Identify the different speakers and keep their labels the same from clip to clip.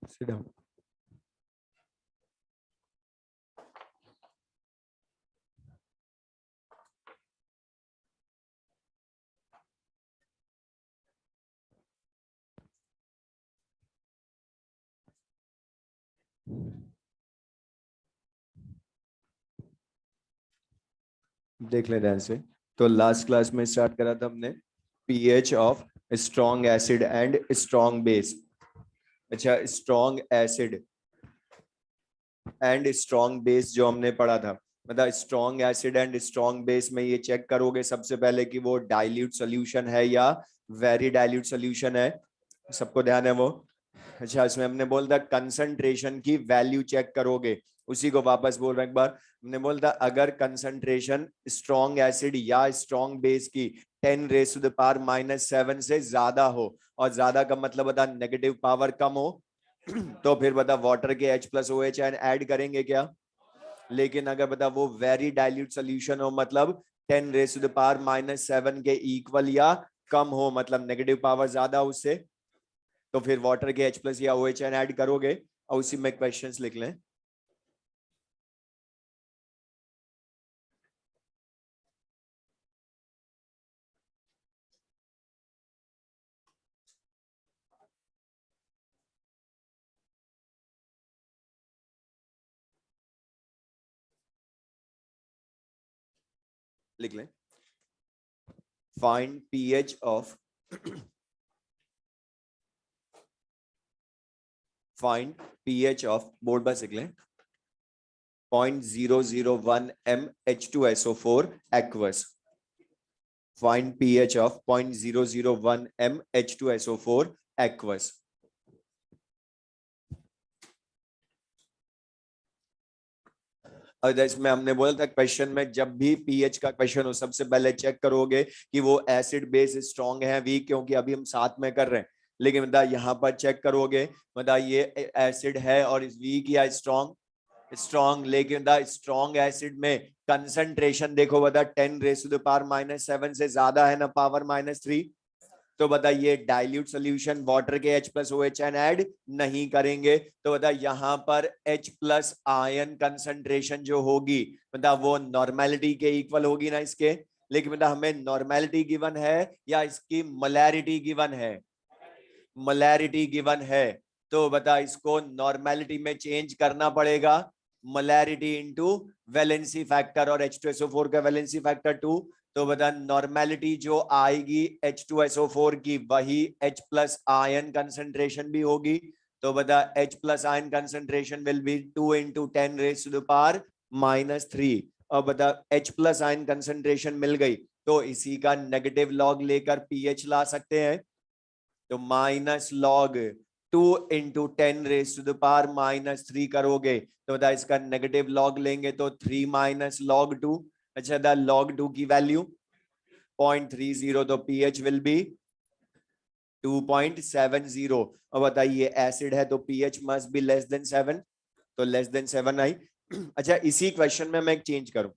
Speaker 1: Sit down. देख ले ध्यान से। तो लास्ट क्लास में स्टार्ट करा था हमने pH of strong acid and strong base. अच्छा, strong acid and strong base जो हमने पढ़ा था, मतलब strong acid and strong base में ये चेक करोगे सबसे पहले कि वो डाइल्यूट सोल्यूशन है या वेरी डाइल्यूट सोल्यूशन है। सबको ध्यान है वो? अच्छा, इसमें हमने बोल था कंसंट्रेशन की वैल्यू चेक करोगे। उसी को वापस बोल रहा एक बार। हमने बोल था अगर कंसंट्रेशन स्ट्रॉन्ग एसिड या स्ट्रॉन्ग बेस की 10⁻⁻7 से ज्यादा हो, और ज्यादा का मतलब बता नेगेटिव पावर कम हो, तो फिर बता वाटर के H+OH आयन ऐड करेंगे क्या? लेकिन अगर बता वो वेरी डाइल्यूट सोल्यूशन हो, मतलब 10⁻⁻7 के इक्वल या कम हो, मतलब नेगेटिव पावर ज्यादा उससे, तो फिर वाटर के H+ या OH आयन ऐड करोगे। और उसी में क्वेश्चंस लिख लें। लिख लें। Find pH of find pH of board पर लिख लें 0.001 mH2SO4 aqueous। Find pH of 0.001 mH2SO4 aqueous। और इसमें हमने बोला था क्वेश्चन में जब भी पीएच का क्वेश्चन हो सबसे पहले चेक करोगे कि वो एसिड बेस स्ट्रॉन्ग है वीक, क्योंकि अभी हम साथ में कर रहे हैं। लेकिन मतलब यहाँ पर चेक करोगे, मतलब ये एसिड है और वीक या स्ट्रॉन्ग? स्ट्रॉन्ग। लेकिन द स्ट्रॉन्ग एसिड में कंसंट्रेशन देखो बता 10⁻⁻7 से ज्यादा है ना, पावर -3। तो बताइए डाइल्यूट सोल्यूशन वाटर के H+OH आयन ऐड नहीं करेंगे, तो बता यहाँ पर H+ आयन कंसंट्रेशन जो होगी बता वो नॉर्मेलिटी के इक्वल होगी ना इसके। लेकिन बता हमें नॉर्मेलिटी गिवन है या इसकी मोलैरिटी गिवन है? मोलैरिटी गिवन है, तो बता इसको नॉर्मेलिटी में चेंज करना पड़ेगा। मोलैरिटी इंटू वैलेंसी फैक्टर, और H2SO4 का वैलेंसी फैक्टर 2। तो बता नॉर्मेलिटी जो आएगी H2SO4 की वही H+ आयन कंसंट्रेशन भी होगी। तो बता H+ ion concentration will be 2 × 10⁻⁻3। और बता H+ आयन कंसंट्रेशन मिल गई तो इसी का नेगेटिव लॉग लेकर पीएच ला सकते हैं। तो -log 2 × 10⁻⁻3 करोगे तो बता इसका नेगेटिव लॉग लेंगे तो 3 - log 2। अच्छा, द log 2 की वैल्यू 0.30, तो पीएच विल बी 2.70। और बताइए एसिड है तो pH must be less than 7, तो लेस देन 7 आई। अच्छा, इसी क्वेश्चन में मैं एक चेंज करूं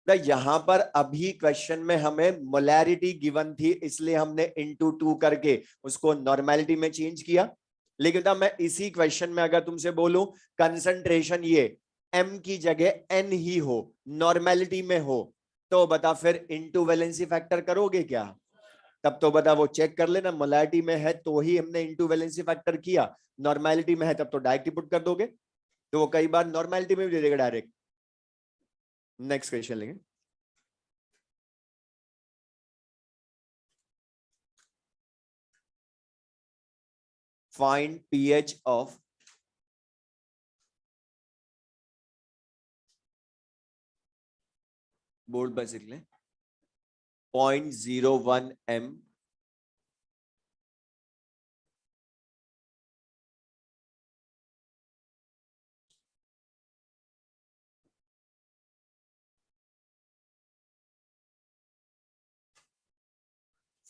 Speaker 1: तो यहां पर अभी क्वेश्चन में हमें मोलैरिटी गिवन थी, इसलिए हमने इंटू 2 करके उसको नॉर्मेलिटी में चेंज किया। लेकिन था मैं इसी क्वेश्चन में अगर तुमसे बोलूं कंसंट्रेशन ये m की जगह n ही हो, नॉर्मेलिटी में हो, तो बता फिर इंटू वैलेंसी फैक्टर करोगे क्या? तब तो बता वो चेक कर लेना, मोलैरिटी में है तो ही हमने इंटू वैलेंसी फैक्टर किया, नॉर्मेलिटी में है तब तो डायरेक्ट ही पुट कर दोगे। तो वो कई बार नॉर्मेलिटी में भी दे देगा डायरेक्ट। नेक्स्ट क्वेश्चन लेंगे। फाइंड पीएच ऑफ बोर्ड पर लिख लें 0.01 m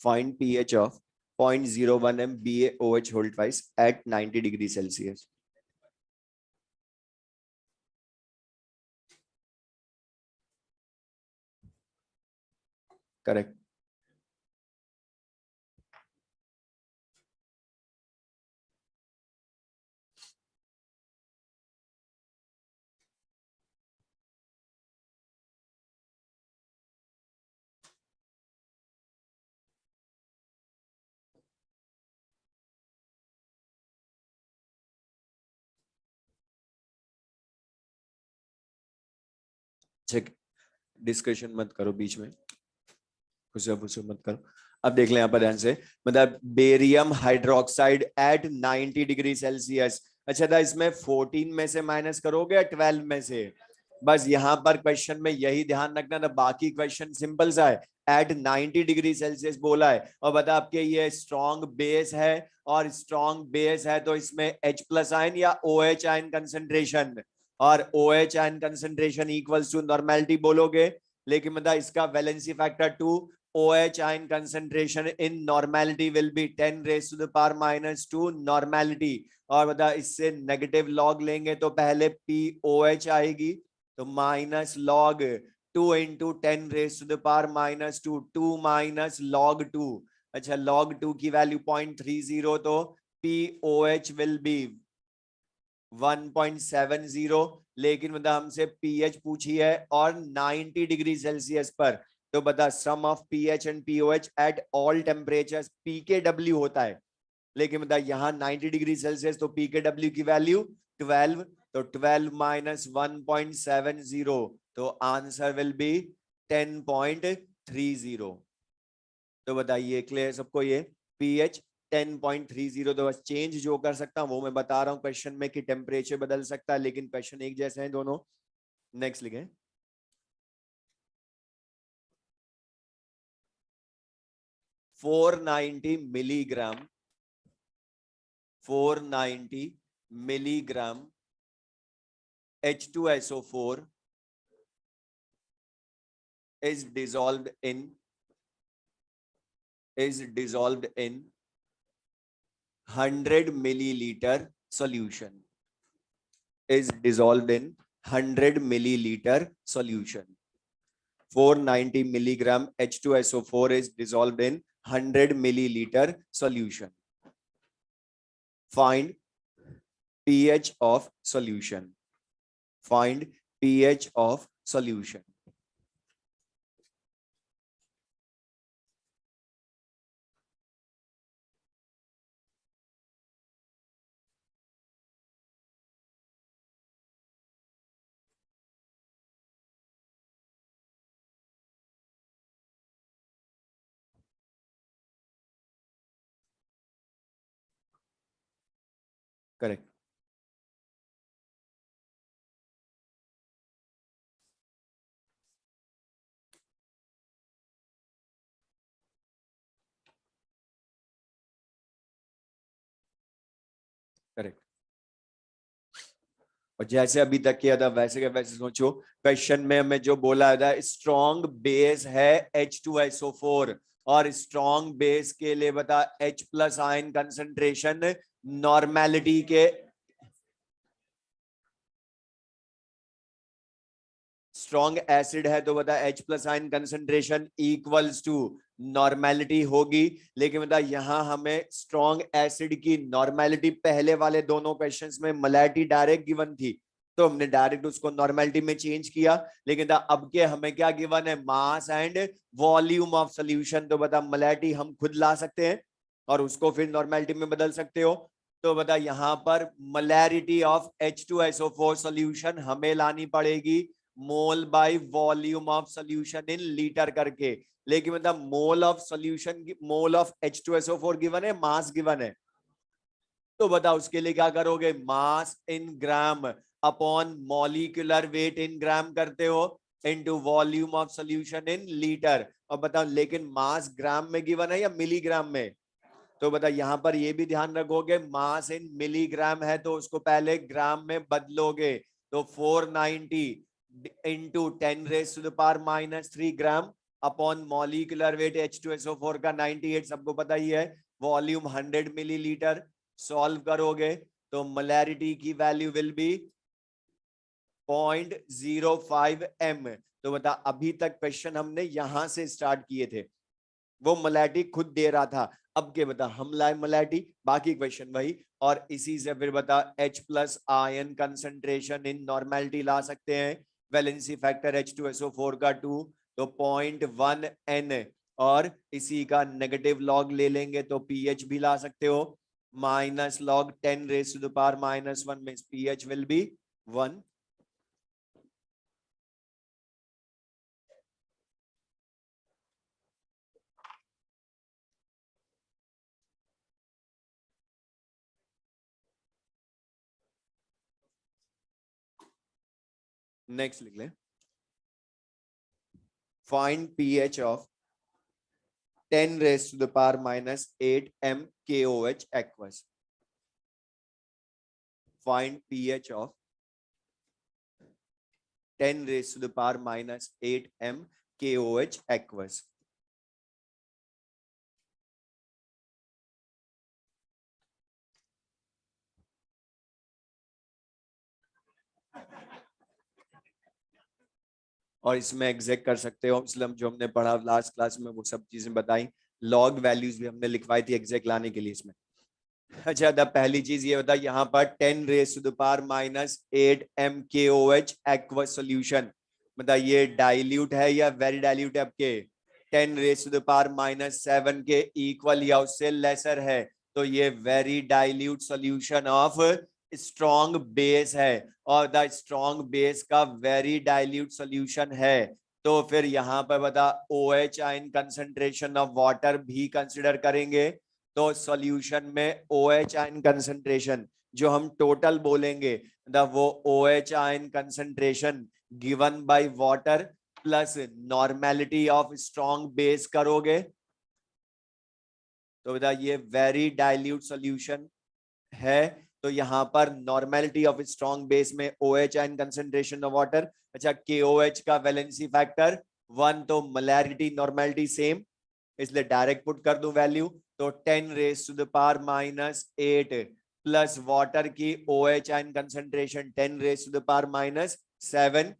Speaker 1: find pH of 0.01 m BaOH whole twice at 90 degrees Celsius। Correct. Check, discussion मत करो बीच में, फुसो मत करो। अब देख ले यहाँ पर ध्यान से, मतलब barium hydroxide eight 90 degree Celsius. अच्छा था, इसमें 14 में से माइनस करोगे या 12 में से? बस यहाँ पर क्वेश्चन में यही ध्यान रखना था, बाकी क्वेश्चन सिंपल सा है। एट 90 डिग्री सेल्सियस बोला है और बता आपके ये स्ट्रॉन्ग बेस है, और स्ट्रॉन्ग बेस है तो इसमें H प्लस आयन या OH आयन कंसेंट्रेशन, और OH ion concentration equals to normality बोलोगे। लेकिन मतलब इसका valency factor 2, OH ion concentration in normality will be 10 raised to the power minus 2 normality। और बता इससे नेगेटिव लॉग लेंगे तो पहले POH आएगी, तो minus log 2 into 10 raise to the power minus 2, 2 minus log 2। अच्छा, लॉग 2 की वैल्यू 0.30, तो POH विल बी 1.70। लेकिन मतलब हमसे पीएच पूछी है और 90 डिग्री सेल्सियस पर, तो बता sum of pH and pOH at all temperature पीकेडब्ल्यू होता है। लेकिन बता यहाँ 90 डिग्री सेल्सियस, तो पीकेडब्ल्यू की वैल्यू 12, तो 12 माइनस 1.70, तो आंसर विल बी 10.30। तो बताइए क्लियर सबको, ये पीएच 10.30। तो बस चेंज जो कर सकता हूं वो मैं बता रहा हूं क्वेश्चन में कि टेम्परेचर बदल सकता है, लेकिन क्वेश्चन एक जैसे हैं दोनों। नेक्स्ट लिखें, 490 milligram, 490 milligram H2SO4 is dissolved in 100 milliliter solution, is dissolved in 100 milliliter solution। 490 milligram H2SO4 is dissolved in 100 milliliter solution। Find pH of solution, find pH of solution। Correct, correct. और जैसे अभी तक किया था वैसे के वैसे सोचो, क्वेश्चन में हमें जो बोला था स्ट्रॉन्ग बेस है H2SO4, और स्ट्रॉन्ग बेस के लिए बता H plus ion concentration normality के, स्ट्रॉन्ग एसिड है तो बता H plus ion concentration equals to normality होगी। लेकिन बता यहाँ हमें स्ट्रॉन्ग एसिड की नॉर्मेलिटी पहले वाले दोनों क्वेश्चंस में मोलैरिटी डायरेक्ट गिवन थी, तो हमने डायरेक्ट उसको नॉर्मेलिटी में चेंज किया। लेकिन अब के हमें क्या गिवन है, mass and volume of solution. तो बता मोलैरिटी हम खुद ला सकते हैं और उसको फिर नॉर्मेलिटी में बदल सकते हो। तो बता यहाँ पर मोलैरिटी ऑफ H2SO4 सोल्यूशन हमें लानी पड़ेगी mole by volume of solution in litre करके। लेकिन मतलब mole of solution, mole of H2SO4 given है, मास गिवन है, तो बताओ उसके लिए क्या करोगे, मास इन ग्राम अपॉन मॉलिक्यूलर वेट इन ग्राम करते हो into volume of solution in litre. और बताओ लेकिन मास ग्राम में गिवन है या मिलीग्राम में? तो बता यहाँ पर ये भी ध्यान रखोगे, मास इन मिलीग्राम है तो उसको पहले ग्राम में बदलोगे, तो 490 into 10 raise to the power minus 3 gram upon molecular weight H2SO4 का 98 सबको पता ही है, वॉल्यूम 100 मिलीलीटर। सॉल्व करोगे तो मोलैरिटी की वैल्यू विल बी 0.05 m। तो बता अभी तक क्वेश्चन हमने यहां से स्टार्ट किए थे, वो मोलैरिटी खुद दे रहा था, अब के बता हम लाए मोलैरिटी, बाकी क्वेश्चन वही। और इसी से फिर बता H plus ion concentration in normality ला सकते हैं, वैलेंसी फैक्टर H2SO4 का 2, तो 0.1 n, और इसी का नेगेटिव लॉग ले लेंगे तो पीएच भी ला सकते हो, minus log 10 raise to the power -1 में पीएच विल बी 1। नेक्स्ट लिख लें, find pH of 10 raised to the power minus 8 mKOH aqueous. Find pH of 10 raised to the power minus 8 mKOH aqueous. और इसमें exact कर सकते हो, इसलिए जो हमने पढ़ा लास्ट क्लास में वो सब चीजें बताई, लॉग वैल्यूज भी हमने लिखवाई थी एग्जैक्ट लाने के लिए इसमें। अच्छा, द पहली चीज ये बता, यहाँ पर 10 raise to the power minus 8 mKOH aqueous solution, मतलब ये डाइल्यूट है या वेरी डाइल्यूट है आपके? 10 raise to the power minus 7 के इक्वल या उससे लेसर है, तो ये very dilute solution of strong base है, और द स्ट्रॉन्ग बेस का वेरी डाइल्यूट सॉल्यूशन है। तो फिर यहाँ पर बता OH ion concentration of water भी कंसिडर करेंगे, तो सॉल्यूशन में OH आयन कंसंट्रेशन जो हम टोटल बोलेंगे वो OH ion concentration given by water plus normality of strong base करोगे, तो बता ये वेरी डाइल्यूट सॉल्यूशन है। तो यहाँ पर नॉर्मेलिटी ऑफ स्ट्रॉन्ग बेस में OH ion concentration of water, अच्छा KOH का वैलेंसी फैक्टर 1, तो मोलैरिटी नॉर्मेलिटी सेम, इसलिए डायरेक्ट पुट कर दूं वैल्यू, तो 10 raise to the power minus 8 plus water की OH ion concentration 10 raise to the power minus 7।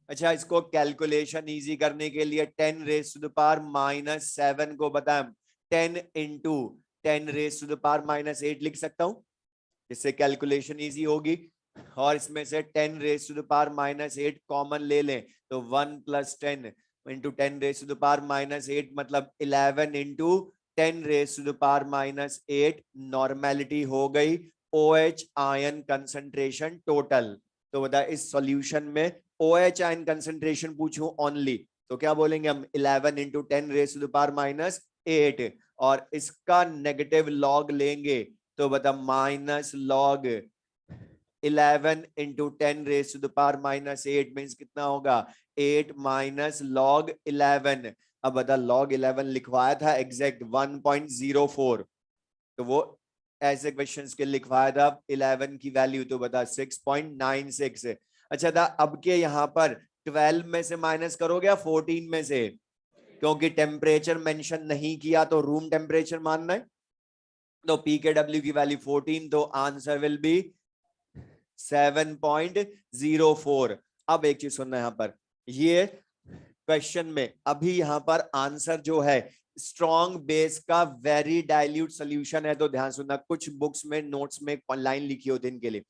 Speaker 1: अच्छा, इसको कैलकुलेशन इजी करने के लिए 10 raise to the power minus 7 को बताएं 10 into 10 raise to the power minus 8 लिख सकता हूं, जिससे कैलकुलेशन इजी होगी। और इसमें से 10 raise to the power minus 8 common ले लें, तो 1 plus 10 into 10 raise to the power minus 8 मतलब 11 into 10 raise to the power minus 8 normality हो गई OH आयन कंसंट्रेशन टोटल। तो बता इस सॉल्यूशन में OH आयन कंसंट्रेशन पूछूं ओनली, तो क्या बोलेंगे हम 11 into 10 raise to the power minus 8, और इसका नेगेटिव लॉग लेंगे तो बता minus log 11 into 10 raise to the power minus 8 means कितना होगा 8 माइनस लॉग 11। अब बता लॉग 11 लिखवाया था एग्जैक्ट 1.04, तो वो ऐसे क्वेश्चंस के लिखवाया था 11 की वैल्यू, तो बता 6.96। अच्छा था, अब के यहाँ पर 12 में से माइनस करोगे या 14 में से? क्योंकि टेम्परेचर मेंशन नहीं किया तो रूम टेम्परेचर मानना है, तो pKw की वैल्यू 14, तो आंसर विल बी 7.04। अब एक चीज सुनना, यहाँ पर ये क्वेश्चन में अभी यहाँ पर आंसर जो है स्ट्रॉन्ग बेस का वेरी डाइल्यूट सॉल्यूशन है, तो ध्यान सुनना, कुछ बुक्स में नोट्स में लाइन लिखी होती है इनके लिए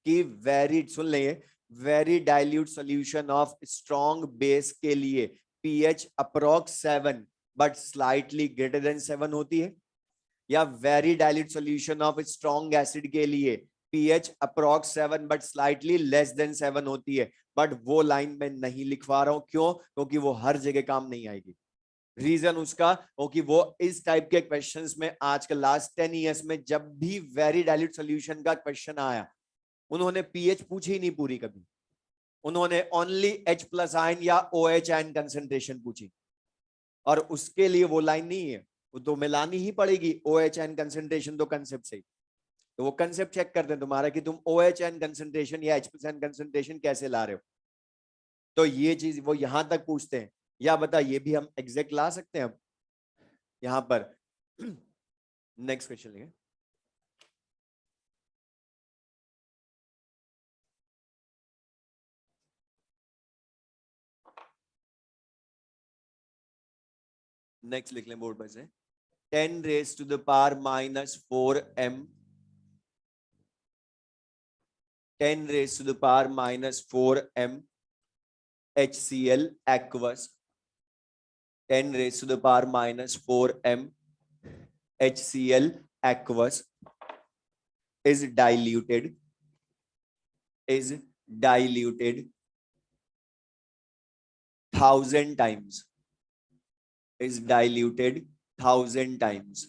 Speaker 1: कि वेरी, सुन लें, very dilute solution of strong base के लिए pH approx 7 but slightly greater than 7 होती है, या very dilute solution of strong acid के लिए pH approx 7 but slightly less than 7 होती है। बट वो लाइन में नहीं लिखवा रहा हूं, क्यों? क्योंकि वो हर जगह काम नहीं आएगी। रीजन उसका क्योंकि वो इस टाइप के क्वेश्चंस में आजकल लास्ट 10 इयर्स में जब भी वेरी डाइल्यूट सॉल्यूशन का क्वेश्चन आया, उन्होंने पीएच पूछी ही नहीं पूरी कभी, उन्होंने ओनली H प्लस आयन या OH आयन कंसेंट्रेशन पूछी, और उसके लिए वो लाइन नहीं है, वो तो मिलानी ही पड़ेगी OH आयन कंसेंट्रेशन, तो कंसेप्ट से, तो वो कंसेप्ट चेक करते हैं तुम्हारा कि तुम OH आयन कंसेंट्रेशन या H प्लस आयन कंसेंट्रेशन कैसे ला रहे हो, तो ये चीज वो यहां तक पूछते हैं। या बता ये भी हम एग्जैक्ट ला सकते हैं अब यहां पर। नेक्स्ट क्वेश्चन लेंगे, नेक्स्ट लिख लें बोर्ड पर से, 10 raise to the power minus 4m 10 raised to the power minus 4m HCl aqueous, 10 raised to the power minus 4m HCl aqueous is diluted 1000 times, is diluted 1000 times.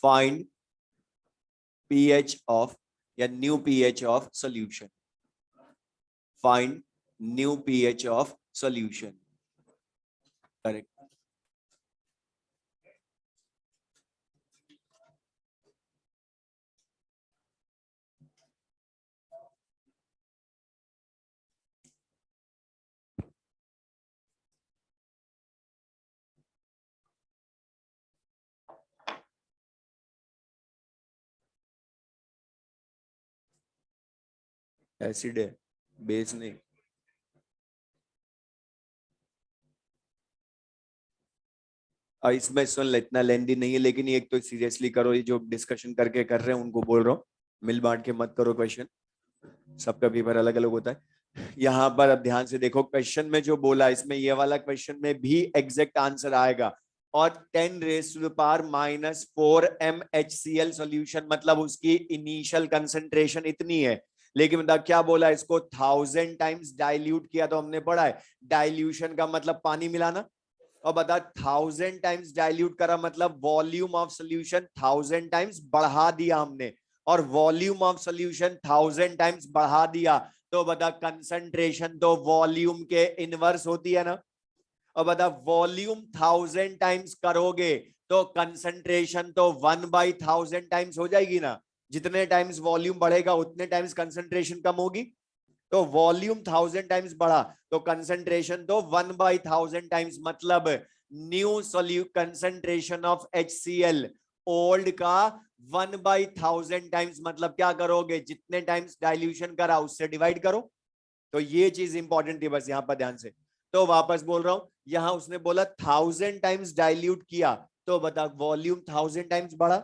Speaker 1: Find pH of या new pH of solution. Find new pH of solution. Correct. Acid है, base नहीं। और इसमें सुन ले, इतना लेंदी नहीं है, लेकिन ये एक तो सीरियसली करो, ये जो डिस्कशन करके कर रहे हैं उनको बोल रहा हूँ, मिल बांट के मत करो क्वेश्चन, सबका पेपर अलग अलग होता है। यहाँ पर अब ध्यान से देखो, क्वेश्चन में जो बोला, इसमें ये वाला क्वेश्चन में भी एग्जैक्ट आंसर आएगा। और 10 raise to the power -4 MHCl solution, मतलब उसकी इनिशियल कंसंट्रेशन इतनी है, लेकिन बता क्या बोला, इसको 1000 टाइम्स डाइल्यूट किया। तो हमने पढ़ा है डाइल्यूशन का मतलब पानी मिलाना, और बता 1000 टाइम्स डाइल्यूट करा मतलब वॉल्यूम ऑफ सॉल्यूशन 1000 टाइम्स बढ़ा दिया हमने, और वॉल्यूम ऑफ सॉल्यूशन 1000 टाइम्स बढ़ा दिया, तो बता कंसंट्रेशन तो वॉल्यूम के इनवर्स होती है ना। और बता वॉल्यूम 1000 टाइम्स करोगे तो कंसंट्रेशन तो 1/1000 टाइम्स हो जाएगी ना। जितने टाइम्स वॉल्यूम बढ़ेगा उतने टाइम्स कंसंट्रेशन कम होगी। तो वॉल्यूम 1000 टाइम्स बढ़ा तो कंसंट्रेशन तो 1/1000 टाइम्स, मतलब न्यू सॉल्यू कंसंट्रेशन ऑफ HCl ओल्ड का 1/1000 टाइम्स। मतलब क्या करोगे, जितने टाइम्स डाइल्यूशन करा उससे डिवाइड करो। तो ये चीज इंपॉर्टेंट थी, बस यहां पर ध्यान से। तो वापस बोल रहा हूं, यहां उसने बोला 1000 टाइम्स डाइल्यूट किया, तो बता वॉल्यूम 1000 टाइम्स बढ़ा,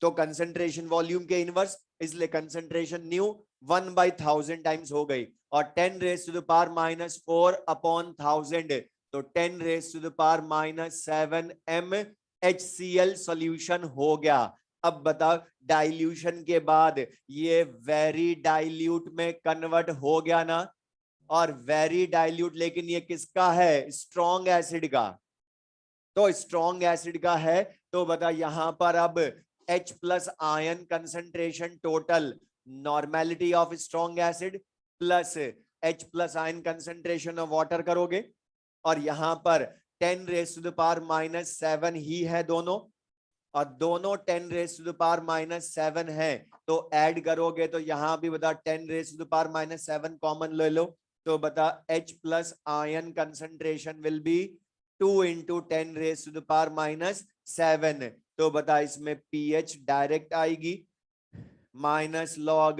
Speaker 1: तो कंसंट्रेशन वॉल्यूम के इनवर्स, इसलिए कंसंट्रेशन न्यू 1/1000 टाइम्स हो गई। और 10 raise to the power -4 upon 1000, तो 10 raise to the power -7 MHCl solution हो गया। अब बता डाइल्यूशन के बाद ये वेरी डाइल्यूट में कन्वर्ट हो गया ना। और वेरी डाइल्यूट, लेकिन ये किसका है, स्ट्रॉन्ग एसिड का। तो स्ट्रॉन्ग एसिड का है, तो बता यहां पर अब H plus ion concentration total, normality of strong acid plus H plus ion concentration of water करोगे। और यहां पर 10 रेज टू द पावर -7 ही है दोनों, और दोनों 10 रेज टू द पावर -7 है, तो ऐड करोगे तो यहां भी बता 10 raise to the power -7 common ले लो, तो बता H plus ion concentration will be 2 into 10 raise to the power -7। तो बता इसमें pH डायरेक्ट आएगी, minus log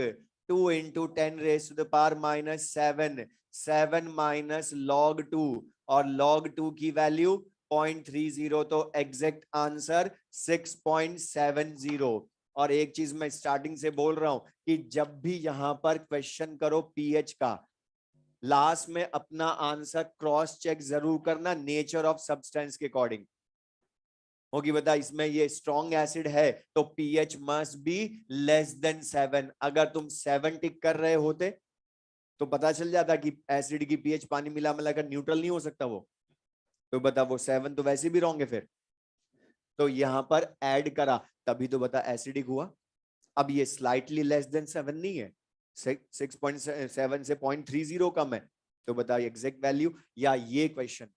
Speaker 1: 2 into 10 raise to the power -7, 7 minus log 2, और log 2 की वैल्यू 0.30, तो एग्जैक्ट आंसर 6.70। और एक चीज मैं स्टार्टिंग से बोल रहा हूं कि जब भी यहां पर क्वेश्चन करो पीएच का, लास्ट में अपना आंसर क्रॉस चेक जरूर करना नेचर ऑफ सब्सटेंस के अकॉर्डिंग। होगी बता, इसमें ये स्ट्रॉन्ग एसिड है तो pH must be less than 7। अगर तुम 7 टिक कर रहे होते तो पता चल जाता कि एसिड की पीएच पानी मिला मिलाकर न्यूट्रल नहीं हो सकता वो। तो बता वो 7 तो वैसे भी रॉन्ग है फिर। तो यहां पर ऐड करा तभी तो बता एसिडिक हुआ। अब ये स्लाइटली लेस देन 7 नहीं है, 6.7 से 0.30 कम है, तो बताइए एग्जैक्ट वैल्यू। या ये क्वेश्चन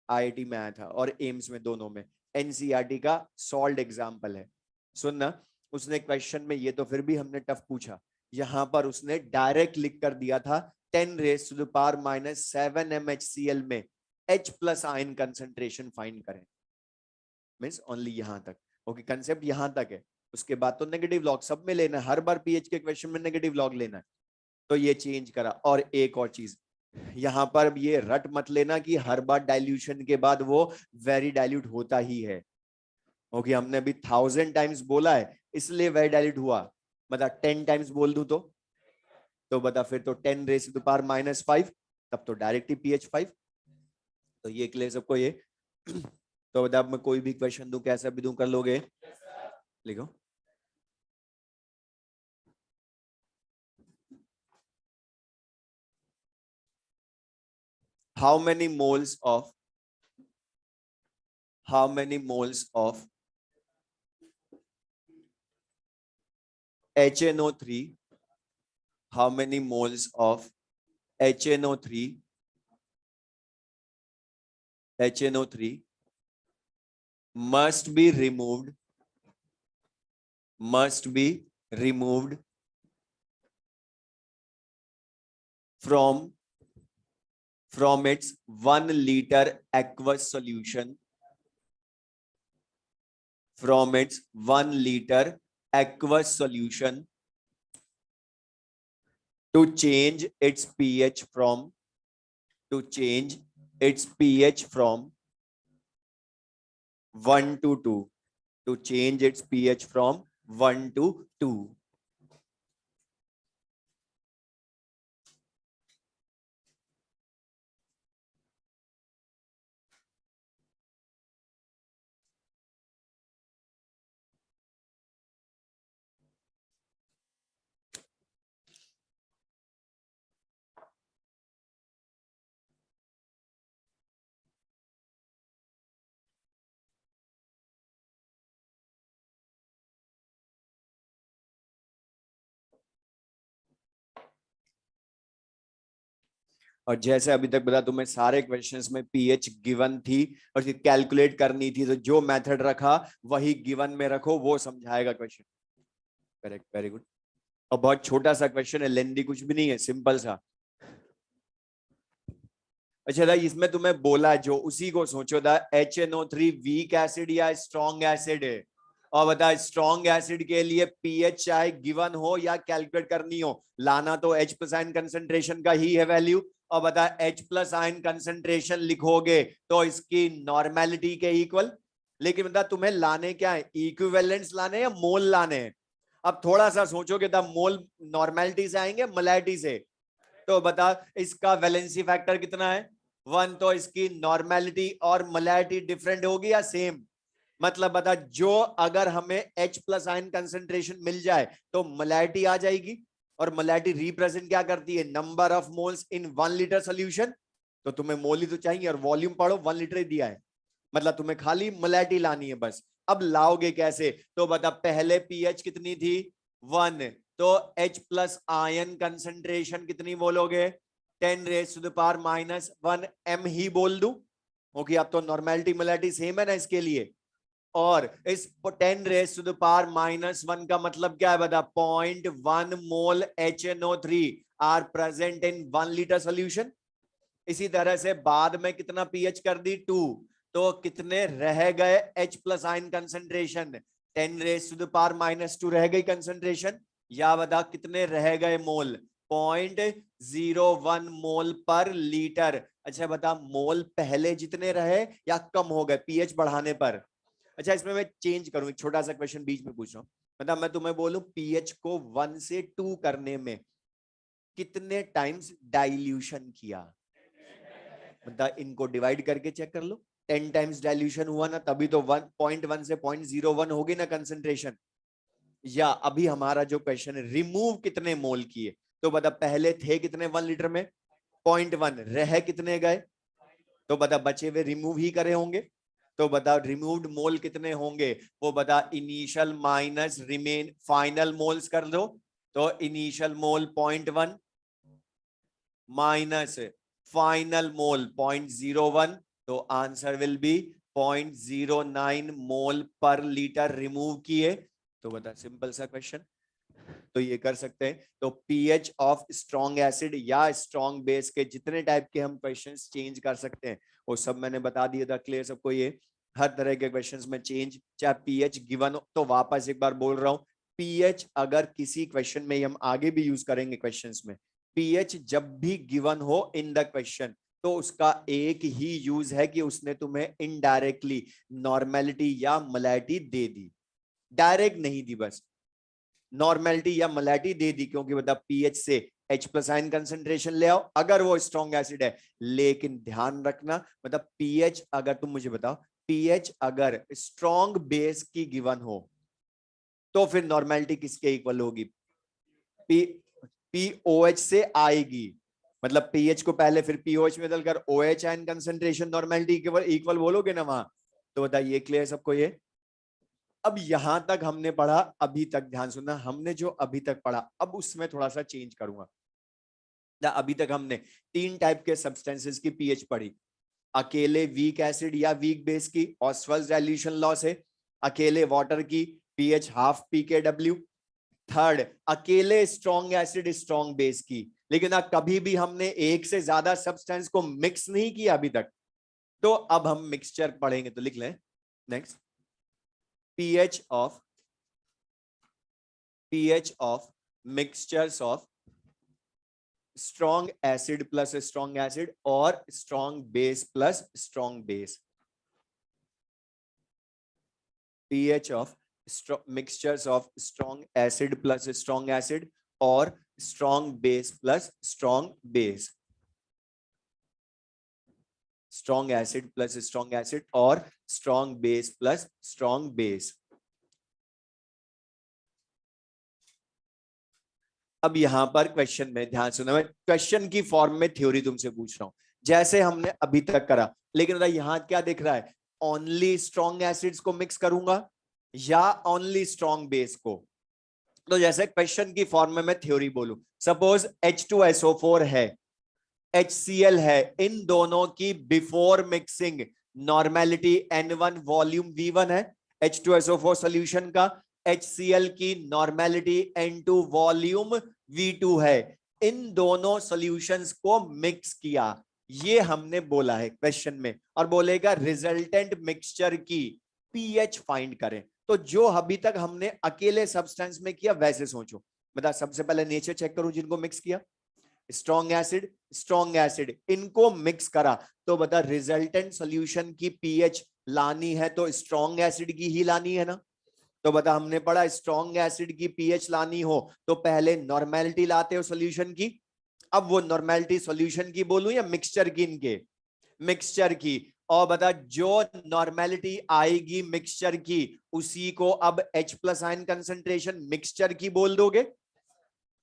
Speaker 1: आईआईटी में आया था और एम्स में, दोनों में एनसीईआरटी का सॉल्व एग्जांपल है। सुनना, उसने क्वेश्चन में ये तो फिर भी हमने टफ पूछा, यहां पर उसने डायरेक्ट लिख कर दिया था 10 raise to the power -7 MHCl में H plus ion concentration find करें। मींस ओनली यहां तक, ओके कंसेप्ट यहां तक है। उसके बाद तो नेगेटिव लॉग सब में लेना है, हर बार पीएच के क्वेश्चन में नेगेटिव लॉग लेना है। तो ये चेंज करा। और एक और चीज यहां पर ये रट मत लेना कि हर बार डाइल्यूशन के बाद वो वेरी डाइल्यूट होता ही है। ओके हमने अभी 1000 टाइम्स बोला है इसलिए वेरी डाइल्यूट हुआ, मतलब 10 टाइम्स बोल दूं तो बता फिर तो 10 रेज टू पावर -5, तब तो डायरेक्ट ही pH 5। तो ये क्लियर सबको ये। तो बता अब मैं कोई भी क्वेश्चन दूं, कैसा भी दूं, कर लोगे? लिखो। how many moles of how many moles of HNO3 how many moles of HNO3 HNO3 must be removed from its 1 liter aqueous solution, from its 1 liter aqueous solution, to change its pH from 1 to 2, to change its pH from 1 to 2. और जैसे अभी तक बता, तुम्हें सारे questions में pH given थी और कैलकुलेट करनी थी, तो जो मेथड रखा वही गिवन में रखो, वो समझाएगा क्वेश्चन। Correct, very good. और बहुत छोटा सा क्वेश्चन है, लेंदी कुछ भी नहीं है, सिंपल सा। अच्छा था, इसमें तुम्हें बोला जो उसी को सोचो था, HNO3 वीक एसिड या स्ट्रॉन्ग एसिड है। और बता, स्ट्रॉन्ग एसिड के लिए पीएच चाहे गिवन हो या कैलकुलेट करनी हो, लाना तो H प्लस आयन कंसेंट्रेशन का ही है वैल्यू। और बता, H प्लस आयन कंसेंट्रेशन लिखोगे तो इसकी नॉर्मेलिटी के इक्वल। लेकिन बता, तुम्हें लाने क्या है, इक्विवेलेंट्स लाने या मोल लाने हैं। अब थोड़ा सा सोचोगे तब मोल नॉर्मेलिटी से आएंगे मोलैरिटी से। तो बता, इसका वैलेंसी फैक्टर कितना है, 1। तो इसकी नॉर्मेलिटी और मोलैरिटी डिफरेंट होगी या सेम। मतलब बता, जो अगर हमें H प्लस आयन कंसेंट्रेशन मिल जाए तो मोलैरिटी आ जाएगी। और मोलैरिटी रिप्रेजेंट क्या करती है, number of moles in 1 litre solution. तो तुम्हें मोल ही तो चाहिए, और वॉल्यूम पढ़ो 1 लीटर ही दिया है, मतलब तुम्हें खाली मोलैरिटी लानी है बस। अब लाओगे कैसे, तो बता, पहले पीएच कितनी थी, 1। तो H प्लस आयन कंसेंट्रेशन कितनी बोलोगे, 10⁻⁻1 m ही बोल दूं, क्योंकि अब तो नॉर्मेलिटी मोलैरिटी सेम है ना इसके लिए। और इस 10⁻⁻1 का मतलब क्या है बता, 0.1 mole HNO3 are present in 1 litre solution. इसी तरह से बाद में कितना पीएच कर दी, 2। तो कितने रह गए H प्लस आयन कंसेंट्रेशन, 10⁻⁻2 रह गई कंसेंट्रेशन। या बता, कितने रह गए मोल, 0.01 मोल पर लीटर। अच्छा बता, मोल पहले जितने रहे या कम हो गए पीएच बढ़ाने पर। अच्छा, इसमें मैं चेंज करूं, एक छोटा सा क्वेश्चन बीच में पूछ रहा हूं। मतलब मैं तुम्हें बोलूं, पीएच को 1 से 2 करने में कितने टाइम्स डाइल्यूशन किया। मतलब इनको डिवाइड करके चेक कर लो, 10 टाइम्स डाइल्यूशन हुआ ना, तभी तो 1.1 से 0.01 होगी ना कंसेंट्रेशन। या अभी हमारा जो क्वेश्चन है, रिमूव कितने मोल किए। तो बता, पहले थे कितने 1 लीटर में, 0.1, रह कितने गए। तो बता, बचे हुए रिमूव ही करे होंगे। तो बता, रिमूव्ड मोल कितने होंगे, वो बता, initial minus remain final moles कर दो। तो इनिशियल मोल 0.1 माइनस फाइनल मोल 0.01, तो आंसर विल बी 0.09 मोल पर लीटर रिमूव किए। तो बता, सिंपल सा क्वेश्चन, तो ये कर सकते हैं। तो पीएच ऑफ स्ट्रॉन्ग एसिड या स्ट्रॉन्ग बेस के जितने टाइप के हम क्वेश्चंस चेंज कर सकते हैं, वो सब मैंने बता दिया था, क्लियर सबको। ये हर तरह के क्वेश्चंस में चेंज, चाहे पीएच गिवन हो। तो वापस एक बार बोल रहा हूं, पीएच अगर किसी क्वेश्चन में, हम आगे भी यूज करेंगे क्वेश्चंस में, पीएच जब भी गिवन हो इन द क्वेश्चन, तो उसका एक ही यूज है कि उसने तुम्हें इनडायरेक्टली नॉर्मेलिटी या मोलैरिटी दे दी, डायरेक्ट नहीं दी, बस नॉर्मेलिटी या मोलैरिटी दे दी। क्योंकि बता, पीएच से H प्लस आयन कंसेंट्रेशन ले आओ अगर वो स्ट्रॉन्ग एसिड है। लेकिन ध्यान रखना, मतलब पीएच अगर, तुम मुझे बताओ, पीएच अगर स्ट्रॉन्ग बेस की गिवन हो तो फिर नॉर्मेलिटी किसके इक्वल होगी, पी पीओएच से आएगी। मतलब पीएच को पहले फिर पीओएच में बदलकर OH ion concentration normality equal बोलोगे ना वहां। तो बताइए, क्लियर सबको ये। अब यहां तक हमने पढ़ा, अभी तक ध्यान सुनना, हमने जो अभी तक पढ़ा अब उसमें थोड़ा सा चेंज करूंगा। अभी तक हमने 3 टाइप के सब्सटेंसेस की पीएच पढ़ी, अकेले वीक एसिड या वीक बेस की ऑस्वाल्ड डाइल्यूशन लॉ से, अकेले वाटर की पीएच हाफ pKw, थर्ड अकेले स्ट्रॉन्ग एसिड स्ट्रॉन्ग बेस की। लेकिन अब कभी भी हमने एक से ज्यादा सब्सटेंस को मिक्स नहीं किया अभी तक, तो अब हम मिक्सचर पढ़ेंगे, तो लिख लें next, pH of mixtures of strong acid plus strong acid or strong base plus strong base, pH of mixtures of strong acid plus strong acid or strong base plus strong base, strong acid plus strong acid or strong base plus strong base। अब यहां पर question में ध्यान सुनो, मैं question की form में theory तुमसे पूछ रहा हूं जैसे हमने अभी तक करा, लेकिन यहां क्या दिख रहा है, ओनली स्ट्रॉन्ग एसिड्स को मिक्स करूंगा या ओनली स्ट्रॉन्ग बेस को। तो जैसे क्वेश्चन की फॉर्म में मैं थ्योरी बोलूं, सपोज H2SO4 है, HCl है, इन दोनों की before mixing normality N1 volume V1 है, H2SO4 सॉल्यूशन का, HCl की नॉर्मेलिटी N2 वॉल्यूम V2 है। इन दोनों सॉल्यूशंस को मिक्स किया, ये हमने बोला है क्वेश्चन में, और बोलेगा रिजल्टेंट मिक्सचर की पीएच फाइंड करें। तो जो अभी तक हमने अकेले सब्सटेंस में किया वैसे सोचो, बता सबसे पहले नेचर चेक करूं जिनको मिक्स किया, स्ट्रॉन्ग एसिड इनको मिक्स करा, तो बता रिजल्टेंट सॉल्यूशन की पीएच लानी है तो स्ट्रॉन्ग एसिड की ही लानी है ना। तो बता हमने पढ़ा स्ट्रॉन्ग एसिड की पीएच लानी हो तो पहले नॉर्मेलिटी लाते हो सॉल्यूशन की। अब वो नॉर्मेलिटी सॉल्यूशन की बोलूं या मिक्सचर की, इनके मिक्सचर की, और बता जो नॉर्मेलिटी आएगी मिक्सचर की उसी को अब H+ आयन कंसंट्रेशन मिक्सचर की बोल दोगे।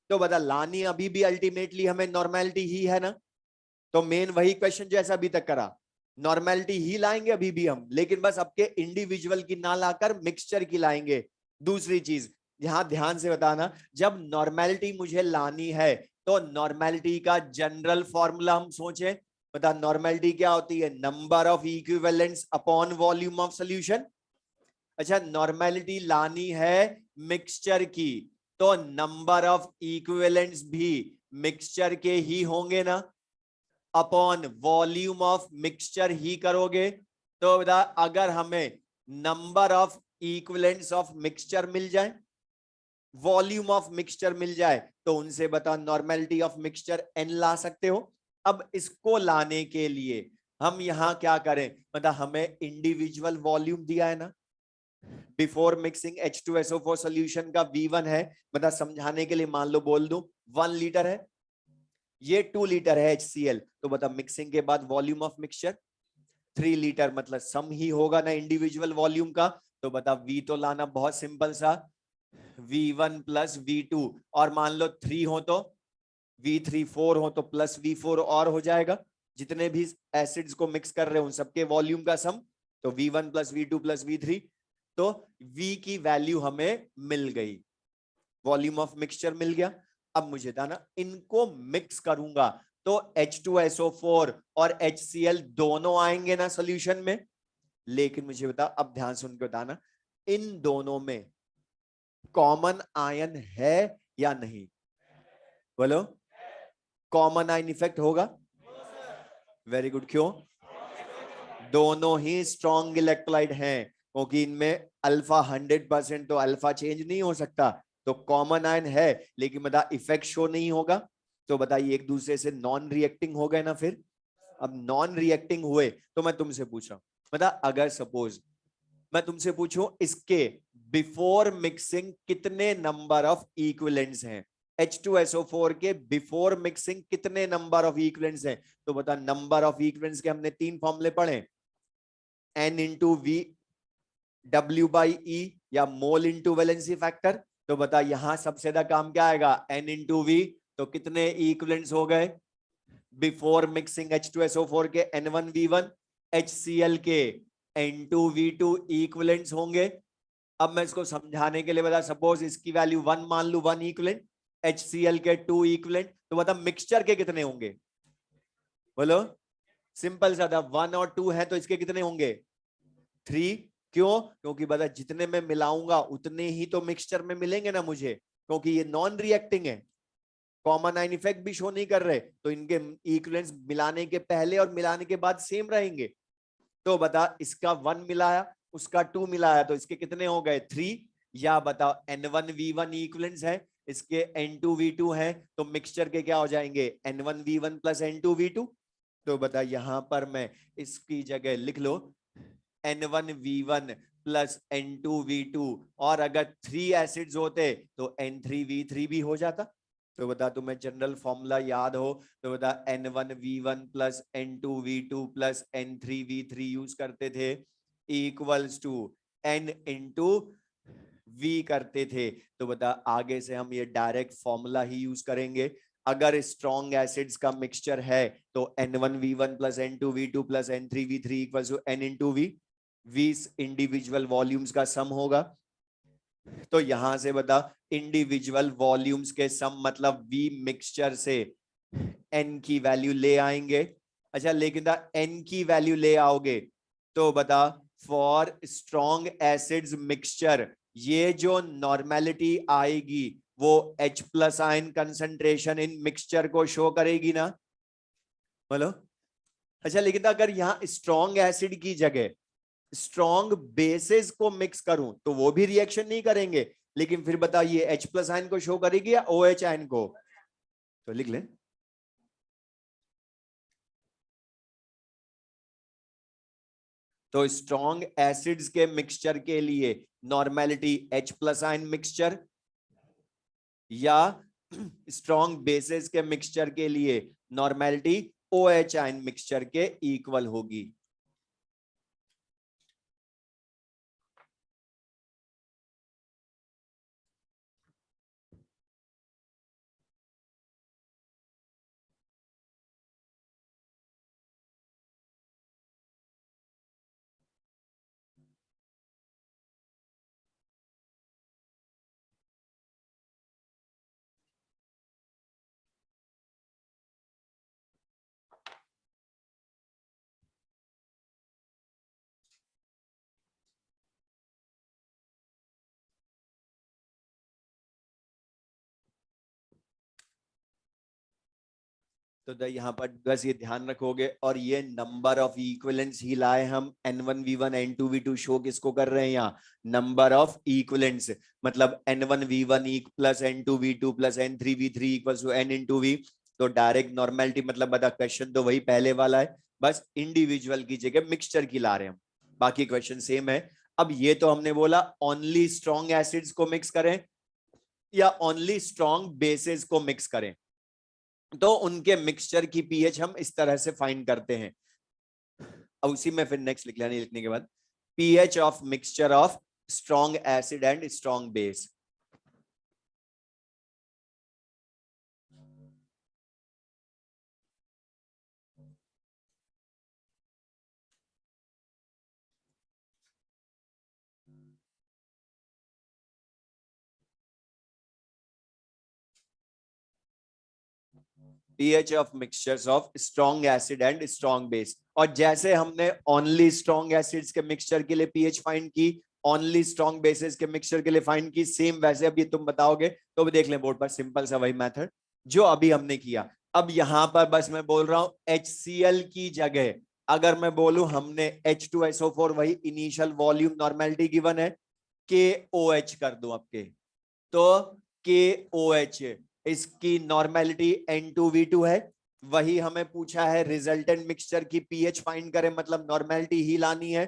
Speaker 1: तो बता लानी अभी भी अल्टीमेटली हमें नॉर्मेलिटी ही है ना। तो मेन वही क्वेश्चन जैसा अभी तक करा, नॉर्मेलिटी ही लाएंगे अभी भी हम, लेकिन बस आपके इंडिविजुअल की ना लाकर मिक्सचर की लाएंगे। दूसरी चीज यहां ध्यान से बताना, जब नॉर्मेलिटी मुझे लानी है तो नॉर्मेलिटी का जनरल फॉर्मूला हम सोचें, बता नॉर्मेलिटी क्या होती है, number of equivalents upon volume of solution. अच्छा नॉर्मेलिटी लानी है मिक्सचर की, तो नंबर ऑफ इक्विवेलेंट्स भी मिक्सचर के ही होंगे ना, अपॉन वॉल्यूम ऑफ मिक्सचर ही करोगे। तो बता अगर हमें number of equivalents of mixture मिल जाए, वॉल्यूम ऑफ मिक्सचर मिल जाए, तो उनसे बता नॉर्मेलिटी ऑफ मिक्सचर n ला सकते हो। अब इसको लाने के लिए हम यहां क्या करें, मतलब हमें इंडिविजुअल वॉल्यूम दिया है ना, बिफोर मिक्सिंग H2SO4 सॉल्यूशन का V1 है, मतलब समझाने के लिए मान लो बोल दूं 1 लीटर है, ये 2 लीटर है HCl, तो बता मिक्सिंग के बाद वॉल्यूम ऑफ मिक्सचर 3 लीटर, मतलब सम ही होगा ना इंडिविजुअल वॉल्यूम का। तो बता V तो लाना बहुत सिंपल सा, V1 प्लस V2, और मान लो 3 हो तो V3, 4 हो तो प्लस V4 और हो जाएगा, जितने भी एसिड्स को मिक्स कर रहे हो उन सबके वॉल्यूम का सम, तो V1 plus V2 plus V3, तो V की वैल्यू हमें मिल गई, वॉल्यूम ऑफ मिक्सचर मिल गया। अब मुझे बताना इनको मिक्स करूंगा तो H2SO4 और HCl दोनों आएंगे ना सॉल्यूशन में, लेकिन मुझे बता अब ध्यान सुन के बताना इन दोनों में कॉमन आयन है या नहीं, बोलो कॉमन आयन इफेक्ट होगा। वेरी गुड, क्यों, दोनों ही स्ट्रॉन्ग इलेक्ट्रोलाइट हैं, क्योंकि इनमें अल्फा 100%, तो अल्फा चेंज नहीं हो सकता, तो कॉमन आयन है, लेकिन बता इफेक्ट शो नहीं होगा। तो बताइए एक दूसरे से नॉन रिएक्टिंग हो गए ना फिर। अब नॉन रिएक्टिंग हुए तो मैं तुमसे पूछ रहा हूं, बता अगर सपोज मैं तुमसे पूछूं इसके बिफोर मिक्सिंग कितने नंबर ऑफ इक्विवेलेंट्स हैं, H2SO4 के बिफोर मिक्सिंग कितने नंबर ऑफ इक्विवेलेंट्स हैं, तो बता नंबर ऑफ इक्विवेलेंट्स के हमने 3 फॉर्मूले पढ़े, N into V W by E या मोल इंटू वैलेंसी फैक्टर। तो बता यहां सबसे ज्यादा काम क्या आएगा, N इंटू वी, तो कितने इक्विवेलेंट्स हो गए बिफोर मिक्सिंग H2SO4 के N1 V1, HCl के N2 V2 इक्विवेलेंट्स होंगे। अब मैं इसको समझाने के लिए बता सपोज इसकी वैल्यू 1 मान लू, 1 इक्विवेलेंट, HCl के 2 इक्विवेलेंट, तो बता मिक्सचर के कितने होंगे, बोलो सिंपल सा था, 1 और 2 है तो इसके कितने होंगे 3। क्यों? क्योंकि बता जितने मैं मिलाऊंगा उतने ही तो मिक्सचर में मिलेंगे ना मुझे, क्योंकि ये नॉन रिएक्टिंग है, कॉमन आइन इफेक्ट भी शो नहीं कर रहे, तो इनके इक्विवेलेंस मिलाने के पहले और मिलाने के बाद सेम रहेंगे। तो बता इसका 1 मिलाया उसका 2 मिलाया तो इसके कितने हो गए 3। या बताओ N1V1 इक्विवेलेंस है, इसके N2V2 है, तो मिक्सचर के क्या हो जाएंगे N1V1 प्लस N2V2। तो बता यहां पर मैं इसकी जगह लिख लो N1V1 प्लस N2V2, और अगर 3 एसिड्स होते तो N3V3 भी हो जाता। तो बता तुम्हें जनरल फॉर्मूला याद हो तो बता N1V1 plus N2V2 plus N3V3 use करते थे equals to N into V करते थे। तो बता आगे से हम ये डायरेक्ट फॉर्मूला ही यूज करेंगे। अगर स्ट्रॉन्ग एसिड्स का मिक्सचर है तो N1V1 plus N2V2 plus N3V3 equals to N into V, 20 individual volumes का सम होगा। तो यहां से बता इंडिविजुअल वॉल्यूम्स के सम मतलब V मिक्सचर से N की वैल्यू ले आएंगे। अच्छा लेकिन N की वैल्यू ले आओगे तो बता फॉर स्ट्रॉन्ग एसिड्स मिक्सचर ये जो नॉर्मेलिटी आएगी वो H plus ion concentration in mixture को शो करेगी ना, बोलो। अच्छा लेकिन अगर यहाँ स्ट्रॉन्ग एसिड की जगह स्ट्रॉन्ग बेसिस को मिक्स करूं तो वो भी रिएक्शन नहीं करेंगे, लेकिन फिर बताइए H प्लस आयन को शो करेगी या OH आयन को? तो लिख लें तो स्ट्रॉन्ग एसिड्स के मिक्सचर के लिए normality H plus ion mixture, या स्ट्रॉन्ग बेसिस के मिक्सचर के लिए नॉर्मेलिटी OH आयन मिक्सचर के इक्वल होगी। तो यहाँ पर बस ये ध्यान रखोगे, और ये नंबर ऑफ इक्विवेलेंट्स ही लाए हम N1V1 N2V2 शो किसको कर रहे हैं यहाँ नंबर ऑफ इक्विवेलेंट्स, मतलब N1V1 plus N2V2 plus N3V3 equals to N into V। तो डायरेक्ट नॉर्मेलिटी मतलब बता क्वेश्चन तो वही पहले वाला है, बस इंडिविजुअल की जगह मिक्सचर की ला रहे हैं हम, बाकी क्वेश्चन सेम है। अब ये तो हमने बोला ओनली स्ट्रॉन्ग एसिड्स को मिक्स करें या ओनली स्ट्रॉन्ग बेसिस को मिक्स करें, तो उनके मिक्सचर की पीएच हम इस तरह से फाइंड करते हैं। अब उसी में फिर नेक्स्ट लिख लेना, लिखने के बाद pH of mixture of strong acid and strong base. pH of mixtures of strong acid and strong base, और जैसे हमने ओनली स्ट्रॉन्ग एसिड्स के मिक्सचर के लिए पीएच फाइंड की, ओनली स्ट्रॉन्ग बेसिस के मिक्सचर के लिए फाइंड की, सेम वैसे अभी तुम बताओगे तो भी देख लें बोर्ड पर, सिंपल सा वही मेथड जो अभी हमने किया। अब यहां पर बस मैं बोल रहा हूं HCl की जगह अगर मैं बोलूं हमने H2SO4 वही इनिशियल वॉल्यूम नॉर्मेलिटी गिवन है KOH कर दूं आपके, तो KOH इसकी नॉर्मेलिटी N2V2 है, वही हमें पूछा है रिजल्टेंट मिक्सचर की पीएच फाइंड करें, मतलब नॉर्मेलिटी ही लानी है,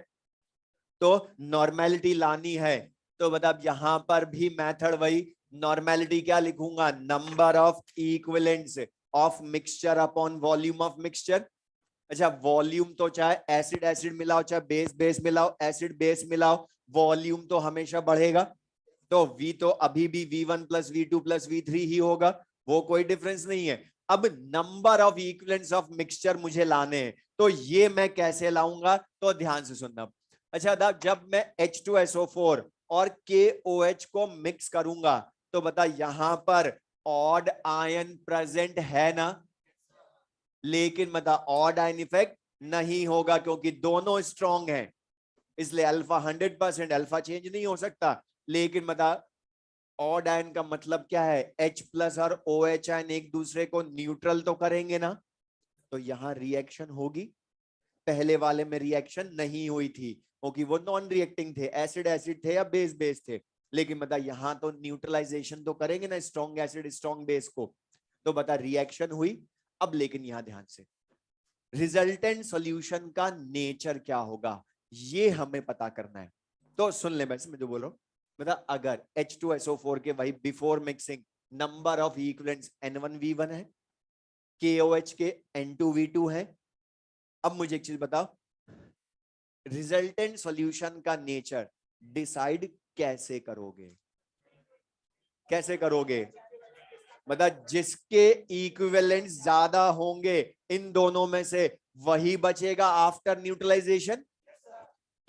Speaker 1: तो नॉर्मेलिटी लानी है। तो मतलब यहां पर भी मेथड वही, नॉर्मेलिटी क्या लिखूंगा number of equivalents of mixture upon volume of mixture. अच्छा वॉल्यूम तो चाहे एसिड एसिड मिलाओ चाहे बेस बेस मिलाओ, एसिड बेस मिलाओ, वॉल्यूम तो हमेशा बढ़ेगा, तो V तो अभी भी V1 plus V2 plus V3 ही होगा, वो कोई डिफरेंस नहीं है। अब number of equivalents of mixture मुझे लाने हैं, तो ये मैं कैसे लाऊंगा, तो ध्यान से सुनना। अच्छा जब मैं H2SO4 और KOH को मिक्स करूंगा तो बता यहां पर ऑड आयन प्रेजेंट है ना, लेकिन बता ऑड आयन इफेक्ट नहीं होगा क्योंकि दोनों स्ट्रॉन्ग हैं, इसलिए अल्फा 100%, अल्फा चेंज नहीं हो सकता। लेकिन बता ऑड आयन का मतलब क्या है, H प्लस और OH आयन एक दूसरे को न्यूट्रल तो करेंगे ना, तो यहां रिएक्शन होगी। पहले वाले में रिएक्शन नहीं हुई थी क्योंकि वो नॉन रिएक्टिंग थे, एसिड एसिड थे या बेस बेस थे। लेकिन बता यहां तो न्यूट्रलाइजेशन तो करेंगे ना स्ट्रॉन्ग एसिड स्ट्रॉन्ग बेस को, तो बता रिएक्शन हुई। अब लेकिन यहां ध्यान से रिजल्टेंट सॉल्यूशन का नेचर क्या होगा ये हमें पता करना है। तो सुन ले वैसे मैं जो बोल रहा हूं, मतलब अगर H2SO4 के वही before mixing number of equivalents N1V1 है, KOH के N2V2 है। अब मुझे एक चीज बताओ, रिजल्टेंट सॉल्यूशन का नेचर डिसाइड कैसे करोगे, कैसे करोगे? मतलब जिसके इक्विवेलेंट ज्यादा होंगे इन दोनों में से वही बचेगा आफ्टर न्यूट्रलाइजेशन।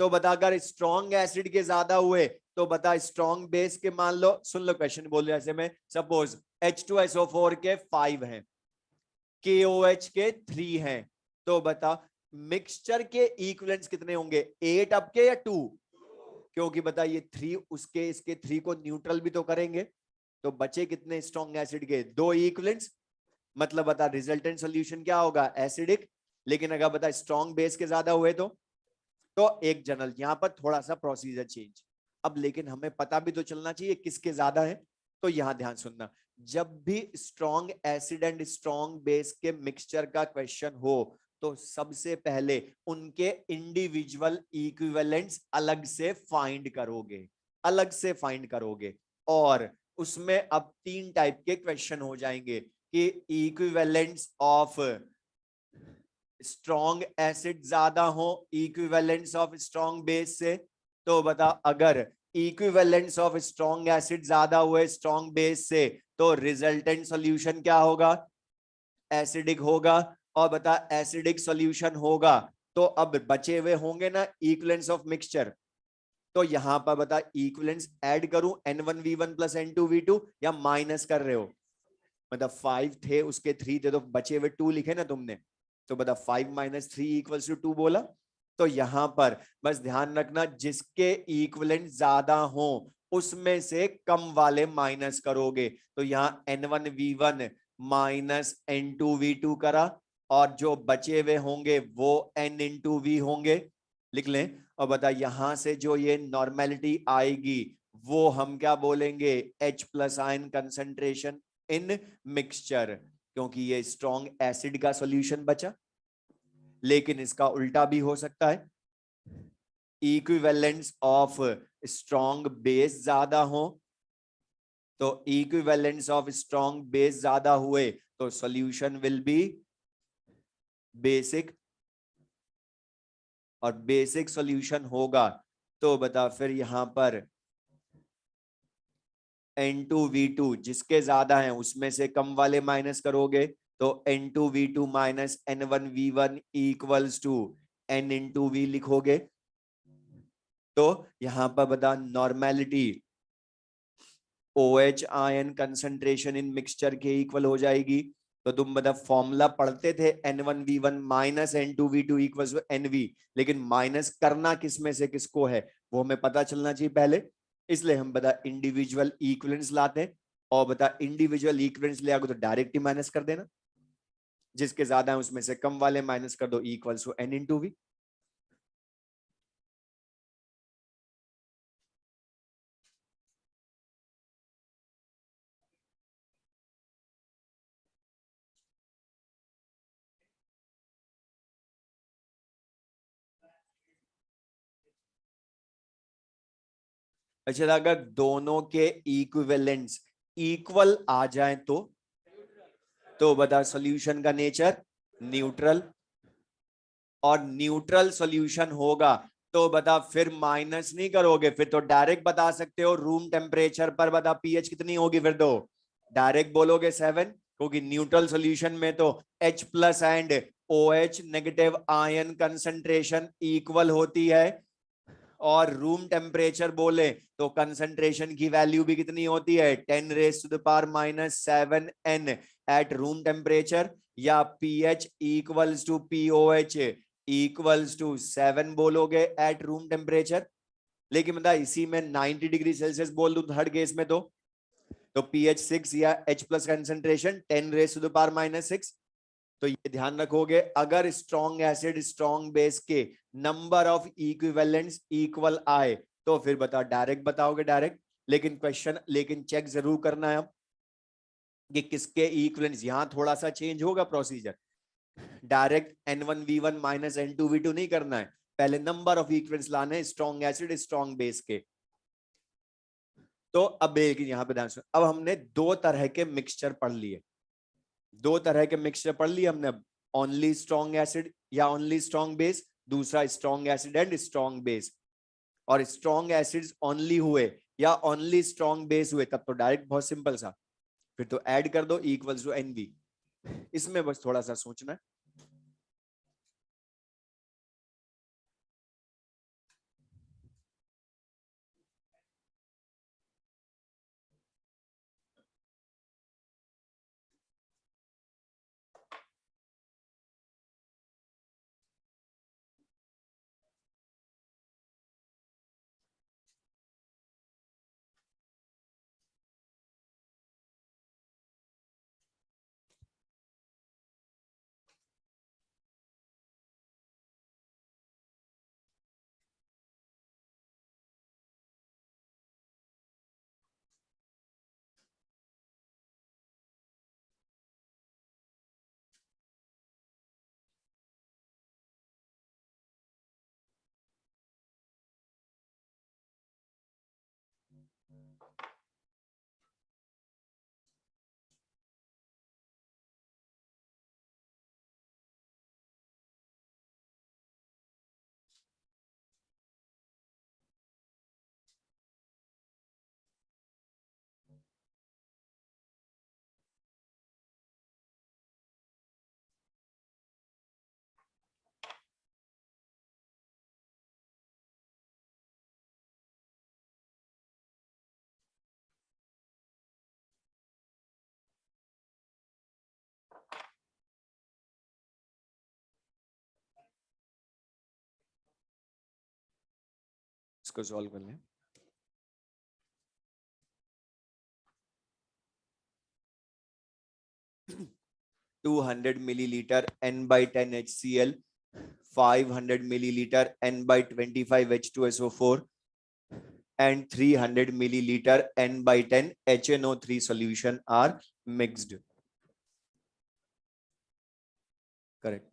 Speaker 1: तो बता अगर स्ट्रॉन्ग एसिड के ज्यादा हुए तो बता स्ट्रॉन्ग बेस के, मान लो सुन लो क्वेश्चन बोल रहे ऐसे में, सपोज H2SO4 के 5 हैं, KOH के 3 हैं, तो बता मिक्सचर के इक्विवेलेंट्स कितने होंगे, 8 अब के या 2? क्योंकि बता ये 3 उसके इसके 3 को न्यूट्रल भी तो करेंगे, तो बचे कितने स्ट्रॉन्ग एसिड के, 2 इक्विवेलेंट्स। मतलब बता रिजल्टेंट सॉल्यूशन क्या होगा, एसिडिक। लेकिन अगर बता स्ट्रॉन्ग बेस के ज्यादा हुए तो एक जनरल यहां पर थोड़ा सा प्रोसीजर चेंज। अब लेकिन हमें पता भी तो चलना चाहिए किसके ज्यादा है, तो यहां ध्यान सुनना, जब भी strong acid and strong base के मिक्सचर का क्वेश्चन हो तो सबसे पहले उनके इंडिविजुअल इक्विवेलेंट्स अलग से फाइंड करोगे, अलग से फाइंड करोगे। और उसमें अब 3 टाइप के क्वेश्चन हो जाएंगे कि इक्विवेलेंट्स ऑफ स्ट्रॉन्ग एसिड ज्यादा हो इक्विवेलेंट्स ऑफ स्ट्रॉन्ग बेस से। तो बता अगर इक्विवेलेंट्स ऑफ स्ट्रॉन्ग एसिड ज्यादा हुए स्ट्रॉन्ग बेस से तो रिजल्टेंट सॉल्यूशन क्या होगा, एसिडिक होगा। और बता एसिडिक सॉल्यूशन होगा तो अब बचे हुए होंगे ना इक्विवेलेंट्स ऑफ मिक्सचर, तो यहां पर बता इक्विवेलेंट्स ऐड करूं N1V1 प्लस N2V2 या माइनस कर रहे हो? मतलब 5 थे उसके 3 थे तो बचे हुए 2 लिखे ना तुमने, तो बता 5 माइनस 3 इक्वल्स टू 2 बोला। तो यहां पर बस ध्यान रखना जिसके इक्विवेलेंट ज्यादा हो उसमें से कम वाले माइनस करोगे। तो यहाँ N1V1 माइनस N2V2 करा, और जो बचे हुए होंगे वो N इंटू V होंगे, लिख लें। और बता यहां से जो ये नॉर्मेलिटी आएगी वो हम क्या बोलेंगे, H प्लस आयन कंसेंट्रेशन इन मिक्सचर, क्योंकि ये स्ट्रॉन्ग एसिड का सॉल्यूशन बचा। लेकिन इसका उल्टा भी हो सकता है, इक्विवेलेंट्स ऑफ स्ट्रॉन्ग बेस ज्यादा हो, तो इक्विवेलेंट्स ऑफ स्ट्रॉन्ग बेस ज्यादा हुए तो सॉल्यूशन विल बी बेसिक, और बेसिक सॉल्यूशन होगा तो बता फिर यहां पर N2V2 जिसके ज्यादा हैं उसमें से कम वाले माइनस करोगे, तो N2V2 minus N1V1 equals to N into V लिखोगे। तो यहां पर बता normality OH ion concentration in mixture के इक्वल हो जाएगी। तो तुम मतलब फॉर्मूला पढ़ते थे N1V1 minus N2V2 equals to NV, लेकिन माइनस करना किस में से किसको है वो हमें पता चलना चाहिए पहले, इसलिए हम बता इंडिविजुअल इक्विवेलेंट्स लाते हैं। और बता इंडिविजुअल इक्विवेलेंट्स ले आओगे तो डायरेक्ट ही माइनस कर देना, जिसके ज्यादा है उसमें से कम वाले माइनस कर दो equals to N into V। अच्छा अगर दोनों के इक्विवेलेंट्स इक्वल आ जाए तो बता सॉल्यूशन का नेचर न्यूट्रल, और न्यूट्रल सॉल्यूशन होगा तो बता फिर माइनस नहीं करोगे, फिर तो डायरेक्ट बता सकते हो रूम टेम्परेचर पर बता पीएच कितनी होगी, फिर तो डायरेक्ट बोलोगे 7, क्योंकि न्यूट्रल सॉल्यूशन में तो H plus and OH negative ion concentration equal होती है, और रूम टेम्परेचर बोले तो कंसंट्रेशन की वैल्यू भी कितनी होती है 10 raise to the power minus 7 N at room temperature, या pH equals to POH equals to 7 बोलोगे एट रूम टेम्परेचर, लेकिन बता इसी में 90 डिग्री सेल्सियस बोल दूं थर्ड केस में तो pH 6 या H प्लस कंसेंट्रेशन 10⁻⁻⁶। तो ये ध्यान रखोगे, अगर स्ट्रॉन्ग एसिड स्ट्रॉन्ग बेस के नंबर ऑफ इक्विवेलेंट्स इक्वल आए तो फिर बता डायरेक्ट बताओगे डायरेक्ट, लेकिन चेक जरूर करना है अब कि किसके इक्विवेलेंट्स। यहां थोड़ा सा चेंज होगा procedure, direct N1V1 minus N2V2 नहीं करना है, पहले नंबर ऑफ इक्विवेलेंट्स लाने स्ट्रॉन्ग एसिड स्ट्रॉन्ग बेस के। तो अब यहां पे ध्यान सुनो, अब हमने दो तरह के मिक्सचर पढ़ लिए, दो तरह के मिक्सचर पढ़ लिए हमने, ओनली स्ट्रॉन्ग एसिड या ओनली स्ट्रॉन्ग बेस, दूसरा strong acid and strong base. और स्ट्रॉन्ग एसिड्स ओनली हुए या ओनली स्ट्रॉन्ग बेस हुए तब तो डायरेक्ट बहुत सिंपल सा, फिर तो ऐड कर दो इक्वल्स टू NV। इसमें बस थोड़ा सा सोचना है। इसको सॉल्व कर लें। To 200 millilitre N/10 HCl, 500 milliliter N/25 H2SO4 and 300 milliliter N/10 HNO3 solution are mixed. Correct.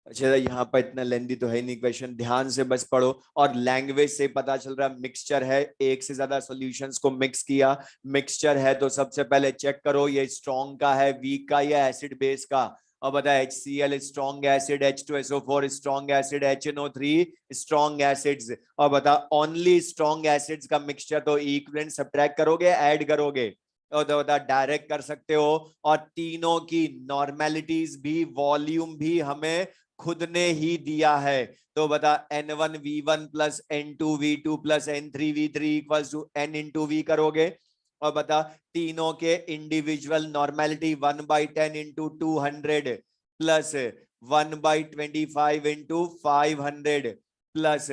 Speaker 1: अच्छा यहाँ पर इतना लेंदी तो है नहीं क्वेश्चन, ध्यान से बस पढ़ो। और लैंग्वेज से पता चल रहा है मिक्सचर है, एक से ज्यादा सॉल्यूशंस को मिक्स किया। मिक्सचर है तो सबसे पहले चेक करो ये स्ट्रॉन्ग का है वीक का या एसिड बेस का। अब बता HCl strong acid, H2SO4 strong acid, HNO3 strong acids. और बता ओनली स्ट्रॉन्ग एसिड्स का मिक्सचर तो इक्विवेलेंट सब्ट्रैक्ट करोगे ऐड करोगे, और तो बता डायरेक्ट कर सकते हो। और तीनों की नॉर्मेलिटीज भी वॉल्यूम भी हमें खुद ने ही दिया है। तो बता N1V1 plus N2V2 plus N3V3 equals to N into V करोगे। और बता तीनों के individual normality 1/10 into 200 plus 1/25 into 500 plus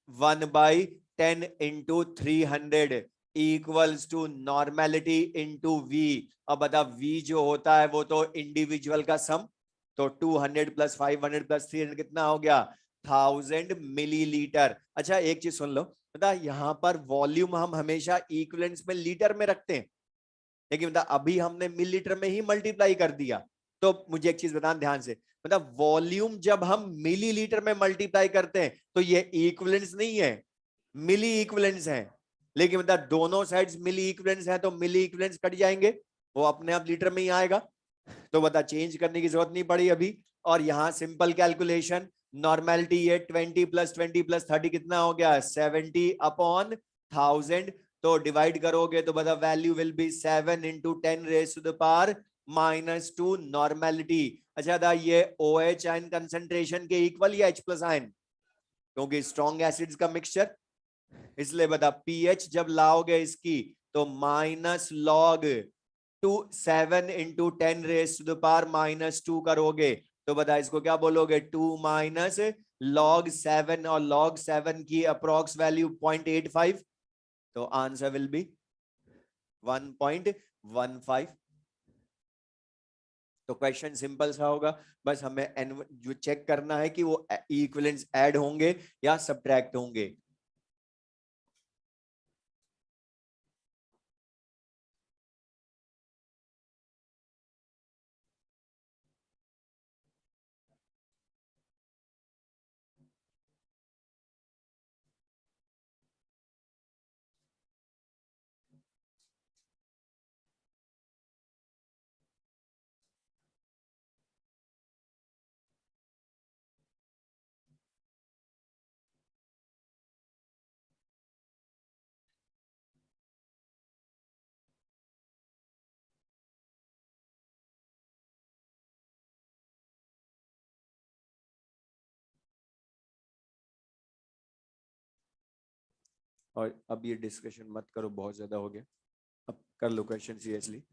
Speaker 1: 1/10 into 300 equals to normality into V। अब बता V जो होता है वो तो इंडिविजुअल का सम, तो 200 प्लस 500 प्लस 300 कितना हो गया 1000 मिलीलीटर। अच्छा एक चीज सुन लो, बता यहाँ पर वॉल्यूम हम हमेशा इक्विवेलेंट्स में लीटर में रखते हैं, लेकिन बता अभी हमने मिलीलीटर में ही मल्टीप्लाई कर दिया। तो मुझे एक चीज बताना ध्यान से, मतलब वॉल्यूम जब हम मिलीलीटर में मल्टीप्लाई करते हैं तो ये इक्विवेलेंट्स नहीं है, मिली इक्विवेलेंट्स हैं। लेकिन बता दोनों साइड्स मिली इक्विवेलेंट्स हैं तो मिली इक्विवेलेंट्स कट जाएंगे, वो अपने आप लीटर में ही आएगा। तो बता चेंज करने की जरूरत नहीं पड़ी अभी। और यहां सिंपल कैलकुलेशन, नॉर्मेलिटी ये 20 प्लस 20 प्लस 30 कितना हो गया 70 अपॉन 1000, तो डिवाइड करोगे तो बता value will be 7 into 10 raise to the power -2 normality. अच्छा था ये OH आयन कंसेंट्रेशन के इक्वल या H प्लस आयन, क्योंकि स्ट्रॉन्ग एसिड्स का मिक्सचर, इसलिए बता पीएच जब लाओगे इसकी तो minus log 7 into 10 raise to the power -2 करोगे तो बता इसको क्या बोलोगे 2 माइनस log 7, और log 7 की अप्रोक्स वैल्यू 0.85, तो आंसर विल बी 1.15। तो क्वेश्चन सिंपल सा होगा, बस हमें जो चेक करना है कि वो इक्विवेलेंट्स ऐड होंगे या सब्ट्रैक्ट होंगे। और अब ये डिस्कशन मत करो, बहुत ज्यादा हो गया, अब कर लो क्वेश्चन सीरियसली।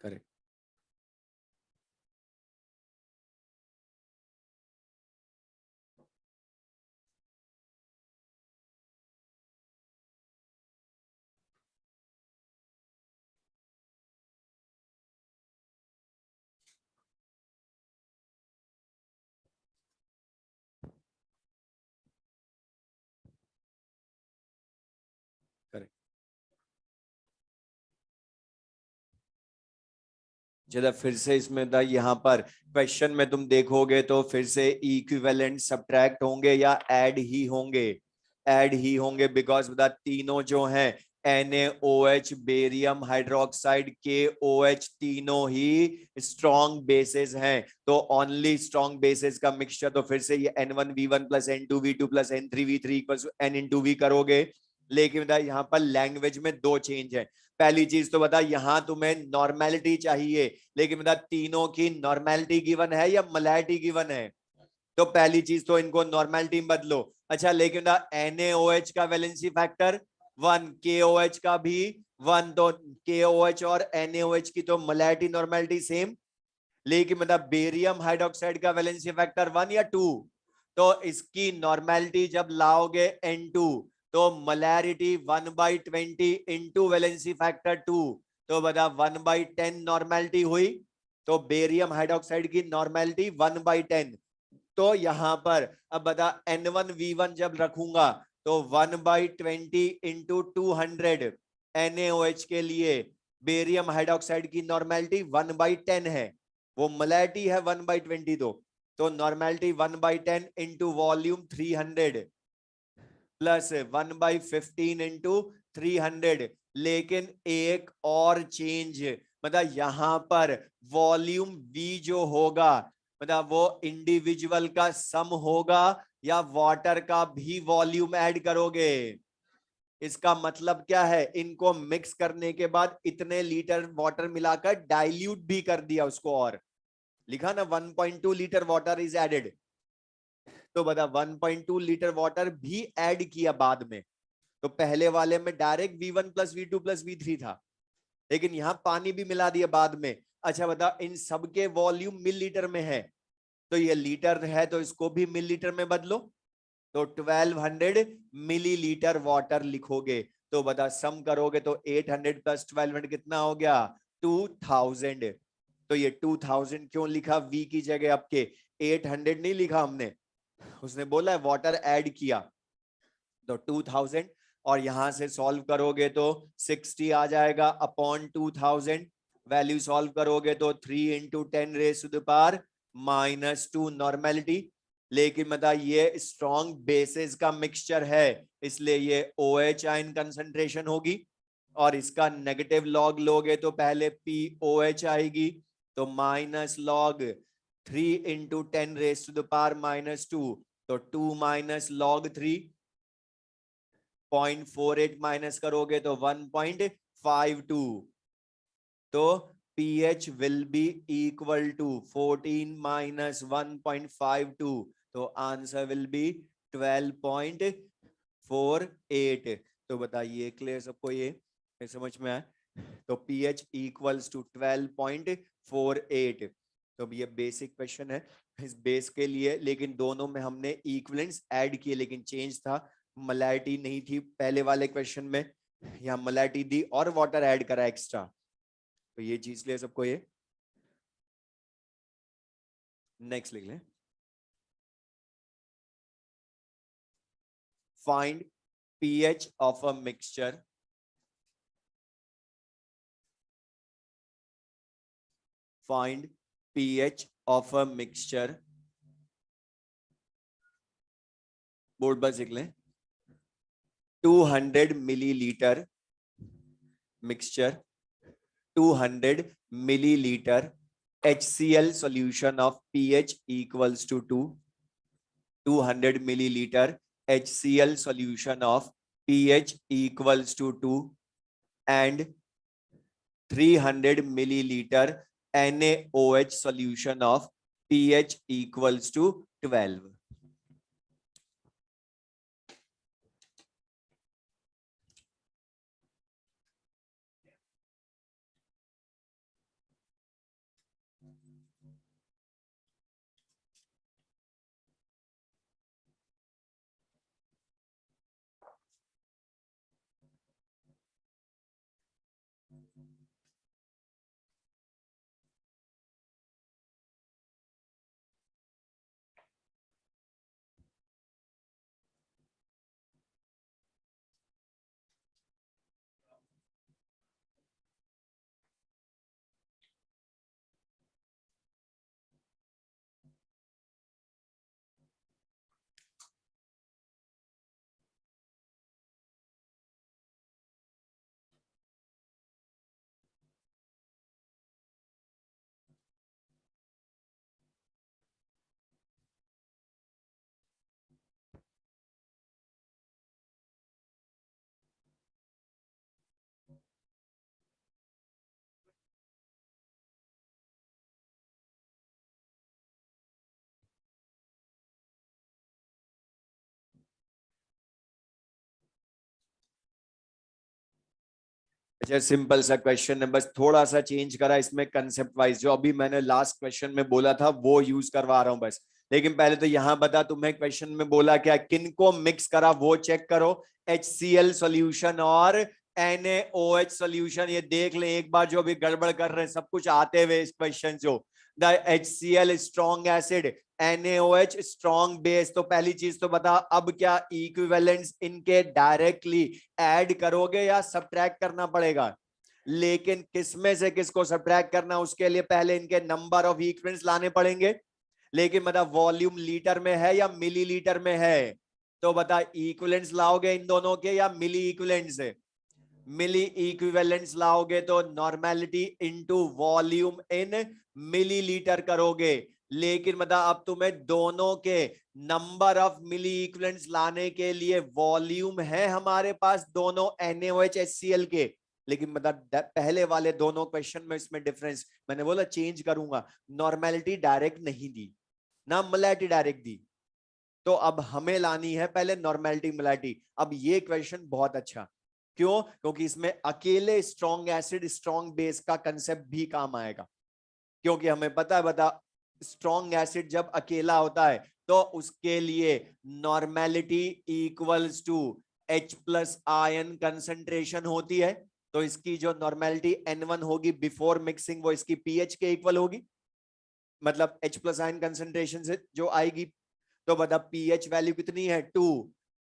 Speaker 1: करेक्ट। करेक्ट। चलो फिर से इसमें था, यहाँ पर क्वेश्चन में तुम देखोगे तो फिर से इक्विवेलेंट सब्ट्रैक्ट होंगे या ऐड ही होंगे, ऐड ही होंगे, बिकॉज बता तीनों जो हैं NaOH बेरियम हाइड्रोक्साइड KOH तीनों ही स्ट्रॉन्ग बेसेस हैं, तो ओनली स्ट्रॉन्ग बेसेस का मिक्सचर, तो फिर से ये N1V1 plus N2V2 plus N3V3 equals N into V करोगे। लेकिन बता यहाँ पर लैंग्वेज में दो चेंज है। पहली चीज तो बता यहाँ तुम्हें नॉर्मेलिटी चाहिए, लेकिन बता तीनों की नॉर्मेलिटी गिवन है या मोलैरिटी गिवन है, तो पहली चीज तो इनको नॉर्मेलिटी में बदलो। अच्छा लेकिन NaOH का वैलेंसी फैक्टर 1, KOH का भी 1, तो KOH और NaOH की तो मोलैरिटी नॉर्मेलिटी सेम, लेकिन मतलब बेरियम हाइड्रोक्साइड का वैलेंसी फैक्टर 1 या 2, तो इसकी नॉर्मेलिटी जब लाओगे N2 तो मोलैरिटी 1/20 इंटू वैलेंसी फैक्टर 2, तो बता 1/10 नॉर्मेलिटी हुई, तो बेरियम हाइड्रोक्साइड की नॉर्मेलिटी 1/10, तो यहां पर अब बता N1V1 जब रखूंगा तो 1/20 इंटू 200 NaOH के लिए, बेरियम हाइड्रोक्साइड की नॉर्मेलिटी 1/10 है, वो मोलैरिटी है 1/20, तो normality 1/10 into volume 300 plus 1/15 into 300। लेकिन एक और चेंज, मतलब यहां पर वॉल्यूम V जो होगा मतलब वो इंडिविजुअल का सम होगा या वाटर का भी वॉल्यूम ऐड करोगे। इसका मतलब क्या है, इनको मिक्स करने के बाद इतने लीटर वाटर मिलाकर डाइल्यूट भी कर दिया उसको, और लिखा ना 1.2 लीटर वाटर इज एडेड, तो बता 1.2 लीटर वाटर भी ऐड किया बाद में, तो पहले वाले में direct V1 plus V2 plus V3 था, लेकिन यहां पानी भी मिला दिया बाद में। अच्छा बता इन सबके वॉल्यूम मिलीलीटर में है, तो ये लीटर है तो इसको भी मिलीलीटर में बदलो, तो 1200 मिलीलीटर वाटर लिखोगे, तो बता सम करोगे तो 800 प्लस 1200 कितना हो गया 2000, तो ये 2000 क्यों लिखा V की जगह आपके, 800 नहीं लिखा हमने, उसने बोला है वाटर ऐड किया, तो 2000, और यहां से सॉल्व करोगे तो 60 आ जाएगा अपॉन 2000, वैल्यू सॉल्व करोगे तो 3 into 10 raise to the power -2 normality. लेकिन मतलब ये स्ट्रॉन्ग बेसिस का मिक्सचर है, इसलिए ये OH आयन कंसंट्रेशन होगी, और इसका नेगेटिव लॉग लोगे तो पहले POH आएगी, तो minus log 3 into 10 raise to the power -2, तो 2 माइनस लॉग 3, 0.48 माइनस करोगे तो 1.52, तो pH will be equal to 14 minus 1.52, तो आंसर will be 12.48। तो बताइए क्लियर सबको, ये समझ में आया? तो pH equals to 12.48। तो ये बेसिक क्वेश्चन है इस बेस के लिए, लेकिन दोनों में हमने इक्विवेलेंट्स ऐड किए, लेकिन चेंज था, मोलैरिटी नहीं थी पहले वाले क्वेश्चन में, यहाँ मोलैरिटी दी और वाटर ऐड करा एक्स्ट्रा, तो ये चीज ले सबको। ये नेक्स्ट लिख लें, find pH of a mixture, find pH of a mixture, board पर लिख लें, 200 millilitre mixture, 200 milliliter HCl solution of pH equals to 2, 200 milliliter HCl solution of pH equals to 2, and 300 milliliter NaOH solution of pH equals to 12। अच्छा, simple सा question है, बस थोड़ा सा change करा इसमें कंसेप्ट वाइज, जो अभी मैंने लास्ट क्वेश्चन में बोला था वो यूज करवा रहा हूं बस। लेकिन पहले तो यहां बता, तुम्हें क्वेश्चन में बोला क्या, किनको मिक्स करा वो चेक करो, HCl सॉल्यूशन और NaOH सॉल्यूशन, ये देख ले एक बार, जो भी गड़बड़ कर रहे हैं सब कुछ आते हुए इस क्वेश्चन जो, the HCl strong acid, NaOH strong base, तो पहली चीज तो बता, अब क्या इक्विवेलेंट्स इनके डायरेक्टली ऐड करोगे या सब्ट्रैक्ट करना पड़ेगा? लेकिन किसमें से किसको सब्ट्रैक्ट करना, उसके लिए पहले इनके नंबर ऑफ इक्विवेलेंट्स लाने पड़ेंगे, लेकिन मतलब वॉल्यूम लीटर में है या मिली लीटर में है, तो बता इक्विवेलेंट्स लाओगे इन दोनों के या मिली इक्विवेलेंट्स? मिली इक्विवेलेंट्स लाओगे तो नॉर्मेलिटी इनटू वॉल्यूम इन मिलीलीटर करोगे, लेकिन मतलब अब तुम्हें दोनों के नंबर ऑफ मिली इक्विवेलेंट्स लाने के लिए वॉल्यूम है हमारे पास दोनों NaOH HCl के, लेकिन मतलब पहले वाले दोनों क्वेश्चन में इसमें डिफरेंस, मैंने बोला चेंज करूंगा, नॉर्मेलिटी डायरेक्ट नहीं दी ना मोलैरिटी डायरेक्ट दी, तो अब हमें लानी है पहले नॉर्मेलिटी मोलैरिटी। अब ये क्वेश्चन बहुत अच्छा, क्यों? क्योंकि इसमें अकेले स्ट्रॉन्ग एसिड स्ट्रॉन्ग बेस का कंसेप्ट भी काम आएगा, क्योंकि हमें पता है, बता स्ट्रॉन्ग एसिड जब अकेला होता है तो उसके लिए normality equals to H+ ion concentration होती है, तो इसकी जो नॉर्मेलिटी N1 होगी बिफोर मिक्सिंग वो इसकी पीएच के इक्वल होगी, मतलब H प्लस आयन कंसेंट्रेशन से जो आएगी। तो बता पीएच वैल्यू कितनी है 2,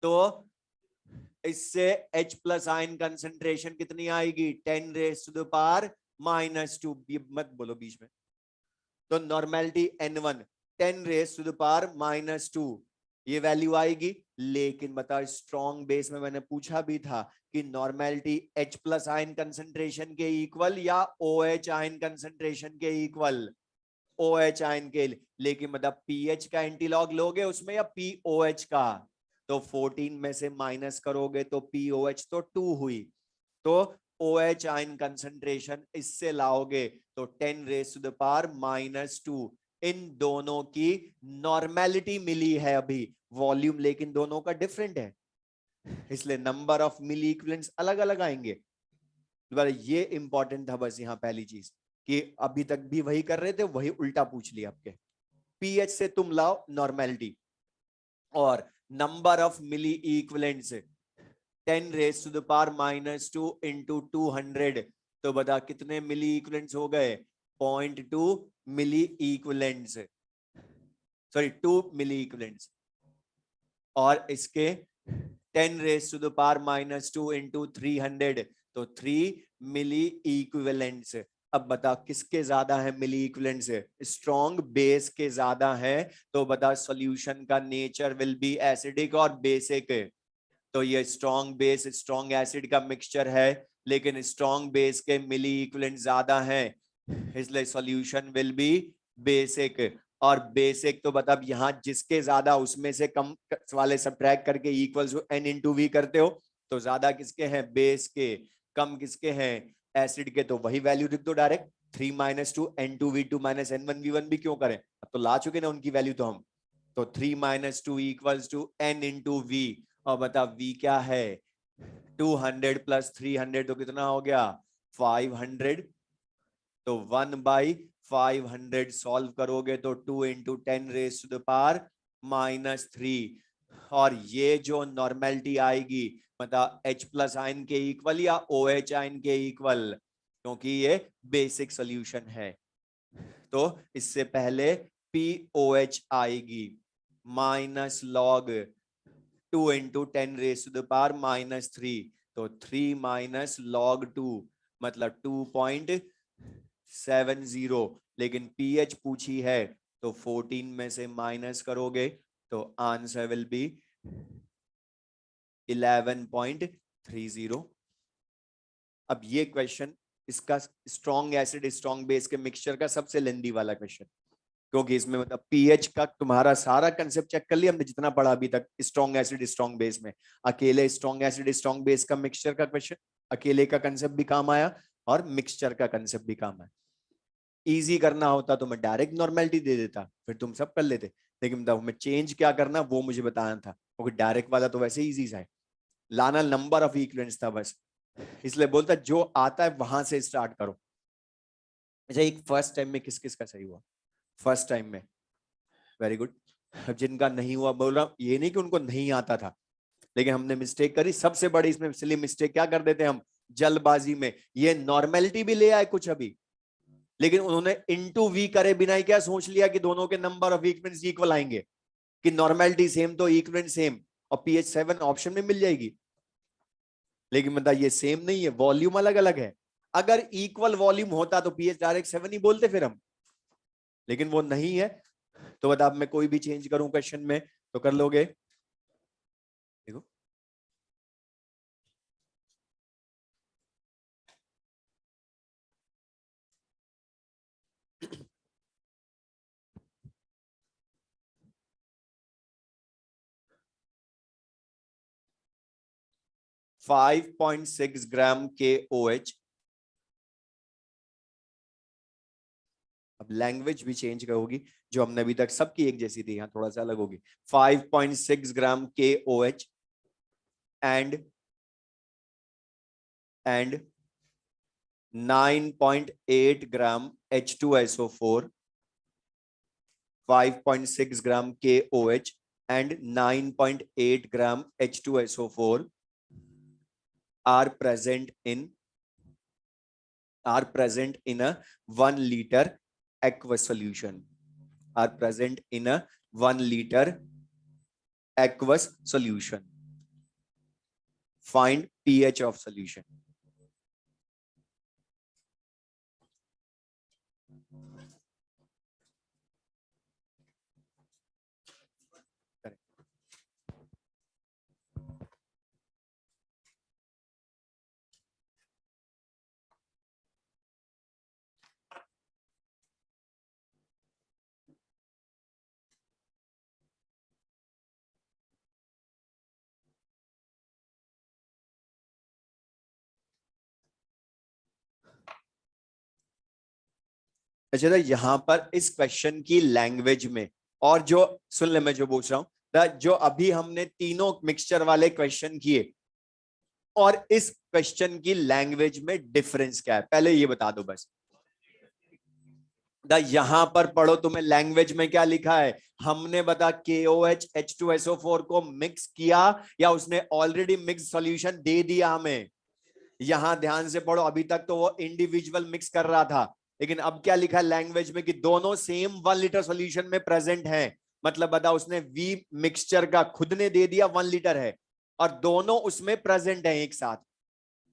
Speaker 1: तो इससे H प्लस आयन कंसेंट्रेशन कितनी आएगी 10 रेज टू द पावर -2। मत बोलो बीच में। तो normality N1 10 raise to the power -2 ये वैल्यू आएगी। लेकिन बता स्ट्रॉन्ग बेस में मैंने पूछा भी था कि normality H plus ion concentration के इक्वल या OH आयन कंसेंट्रेशन के इक्वल, OH आयन के। लेकिन मतलब पीएच का एंटीलॉग लोगे उसमें या POH का, तो 14 में से माइनस करोगे तो POH तो 2 हुई, तो OH आयन कंसेंट्रेशन इससे लाओगे तो 10 रेज टू द पावर -2। इन दोनों की नॉर्मेलिटी मिली है अभी, वॉल्यूम लेकिन दोनों का डिफरेंट है, इसलिए नंबर ऑफ मिली इक्विवेलेंट्स अलग अलग आएंगे। ये इंपॉर्टेंट था बस यहाँ पहली चीज कि अभी तक भी वही कर रहे थे, वही उल्टा पूछ लिया आपके। पीएच से तुम लाओ नॉर्मेलिटी और number of milli equivalents 10 raise to the power -2 into 200, तो बता कितने मिली इक्विवेलेंट्स हो गए 0.2 milli equivalents, sorry 2 milli equivalents. और इसके 10 raise to the power -2 into 300, तो 3 मिली इक्विवेलेंट्स। अब बता किसके ज्यादा है मिली इक्विवेलेंट्स, स्ट्रॉन्ग बेस के ज्यादा है, तो बता सॉल्यूशन का नेचर विल बी एसिडिक और बेसिक। तो ये स्ट्रॉन्ग बेस स्ट्रॉन्ग एसिड का मिक्सचर है, लेकिन स्ट्रॉन्ग बेस के मिली इक्विवेलेंट ज्यादा है, इसलिए सॉल्यूशन विल बी बेसिक। और बेसिक तो मतलब यहाँ जिसके ज्यादा उसमें से कम वाले सब्ट्रैक्ट करके इक्वल्स n इंटू वी करते हो, तो ज्यादा किसके हैं बेस के, कम किसके हैं एसिड के, तो वही वैल्यू लिख दो डायरेक्ट 3 - 2 N2V2 - N1V1 भी क्यों करें, अब तो ला चुके ना उनकी वैल्यू तो हम। तो 3 - 2 equals to n into V, और बता v क्या है 200 प्लस 300 तो कितना हो गया 500, तो 1/500 सॉल्व करोगे तो 2 into 10 raise to the power -3। और ये जो नॉर्मेलिटी आएगी मतलब H प्लस आयन के इक्वल या OH आयन के इक्वल, क्योंकि ये बेसिक सॉल्यूशन है। तो इससे पहले POH आएगी -log 2 into 10 raise to the power -3, तो 3 - log 2 मतलब 2.70। लेकिन पीएच पूछी है तो 14 में से माइनस करोगे तो आंसर विल बी 11.30। अब ये क्वेश्चन इसका स्ट्रॉन्ग एसिड स्ट्रॉन्ग बेस के मिक्सचर का सबसे लेंदी वाला क्वेश्चन, क्योंकि इसमें मतलब पीएच का तुम्हारा सारा कंसेप्ट चेक कर लिया हमने जितना पढ़ा अभी तक स्ट्रॉन्ग एसिड स्ट्रॉन्ग बेस में। अकेले स्ट्रॉन्ग एसिड स्ट्रॉन्ग बेस का मिक्सचर का क्वेश्चन, अकेले का कंसेप्ट भी काम आया और मिक्सचर का कंसेप्ट भी काम आया। इजी करना होता तो मैं डायरेक्ट नॉर्मेलिटी दे देता, फिर तुम सब कर लेते, लेकिन बताओ मैं चेंज क्या करना वो मुझे बताना था, क्योंकि डायरेक्ट वाला तो वैसे इजी सा है, लाना नंबर ऑफ इक्विवेलेंट्स था बस, इसलिए बोलता जो आता है वहां से स्टार्ट करो। अच्छा एक फर्स्ट टाइम में किस किस का सही हुआ, फर्स्ट टाइम में वेरी गुड। जिनका नहीं हुआ बोल रहा ये नहीं कि उनको नहीं आता था, लेकिन हमने मिस्टेक करी सबसे बड़ी इसमें, इसलिए मिस्टेक क्या कर देते हम जल्दबाजी में, ये नॉर्मेलिटी भी ले आए कुछ अभी, लेकिन उन्होंने इंटू वी करे बिना ही क्या सोच लिया कि दोनों के नंबर ऑफ इक्विवेलेंट्स इक्वल आएंगे, कि नॉर्मेलिटी सेम तो इक्विवेलेंट सेम और पीएच 7 ऑप्शन में मिल जाएगी। लेकिन मतलब ये सेम नहीं है, वॉल्यूम अलग अलग है। अगर इक्वल वॉल्यूम होता तो पीएच डायरेक्ट 7 ही बोलते फिर हम, लेकिन वो नहीं है। तो बता मैं कोई भी चेंज करूं क्वेश्चन में तो कर लोगे, देखो 5.6 ग्राम KOH। अब लैंग्वेज भी चेंज होगी, जो हमने अभी तक सबकी एक जैसी थी यहाँ थोड़ा सा अलग होगी। 5.6 ग्राम KOH and 9.8 gram H2SO4, 5.6 gram KOH and 9.8 gram H2SO4 are present in are present in a 1 liter aqueous solution, are present in a 1 liter aqueous solution. Find pH of solution. अच्छा, तो यहां पर इस क्वेश्चन की language में, और जो सुन ले मैं जो पूछ रहा हूं, जो अभी हमने तीनों मिक्सचर वाले क्वेश्चन किए और इस क्वेश्चन की लैंग्वेज में डिफरेंस क्या है, पहले ये बता दो बस। यहां पर पढ़ो, तुम्हें लैंग्वेज में क्या लिखा है, हमने बता KOH H2SO4 को मिक्स किया या उसने ऑलरेडी मिक्स सॉल्यूशन दे दिया हमें। यहां ध्यान से पढ़ो, अभी तक तो वो इंडिविजुअल मिक्स कर रहा था, लेकिन अब क्या लिखा है लैंग्वेज में कि दोनों सेम 1 लीटर सॉल्यूशन में प्रेजेंट हैं। मतलब बता, उसने वी मिक्सचर का खुद ने दे दिया 1 लीटर है और दोनों उसमें प्रेजेंट हैं एक साथ।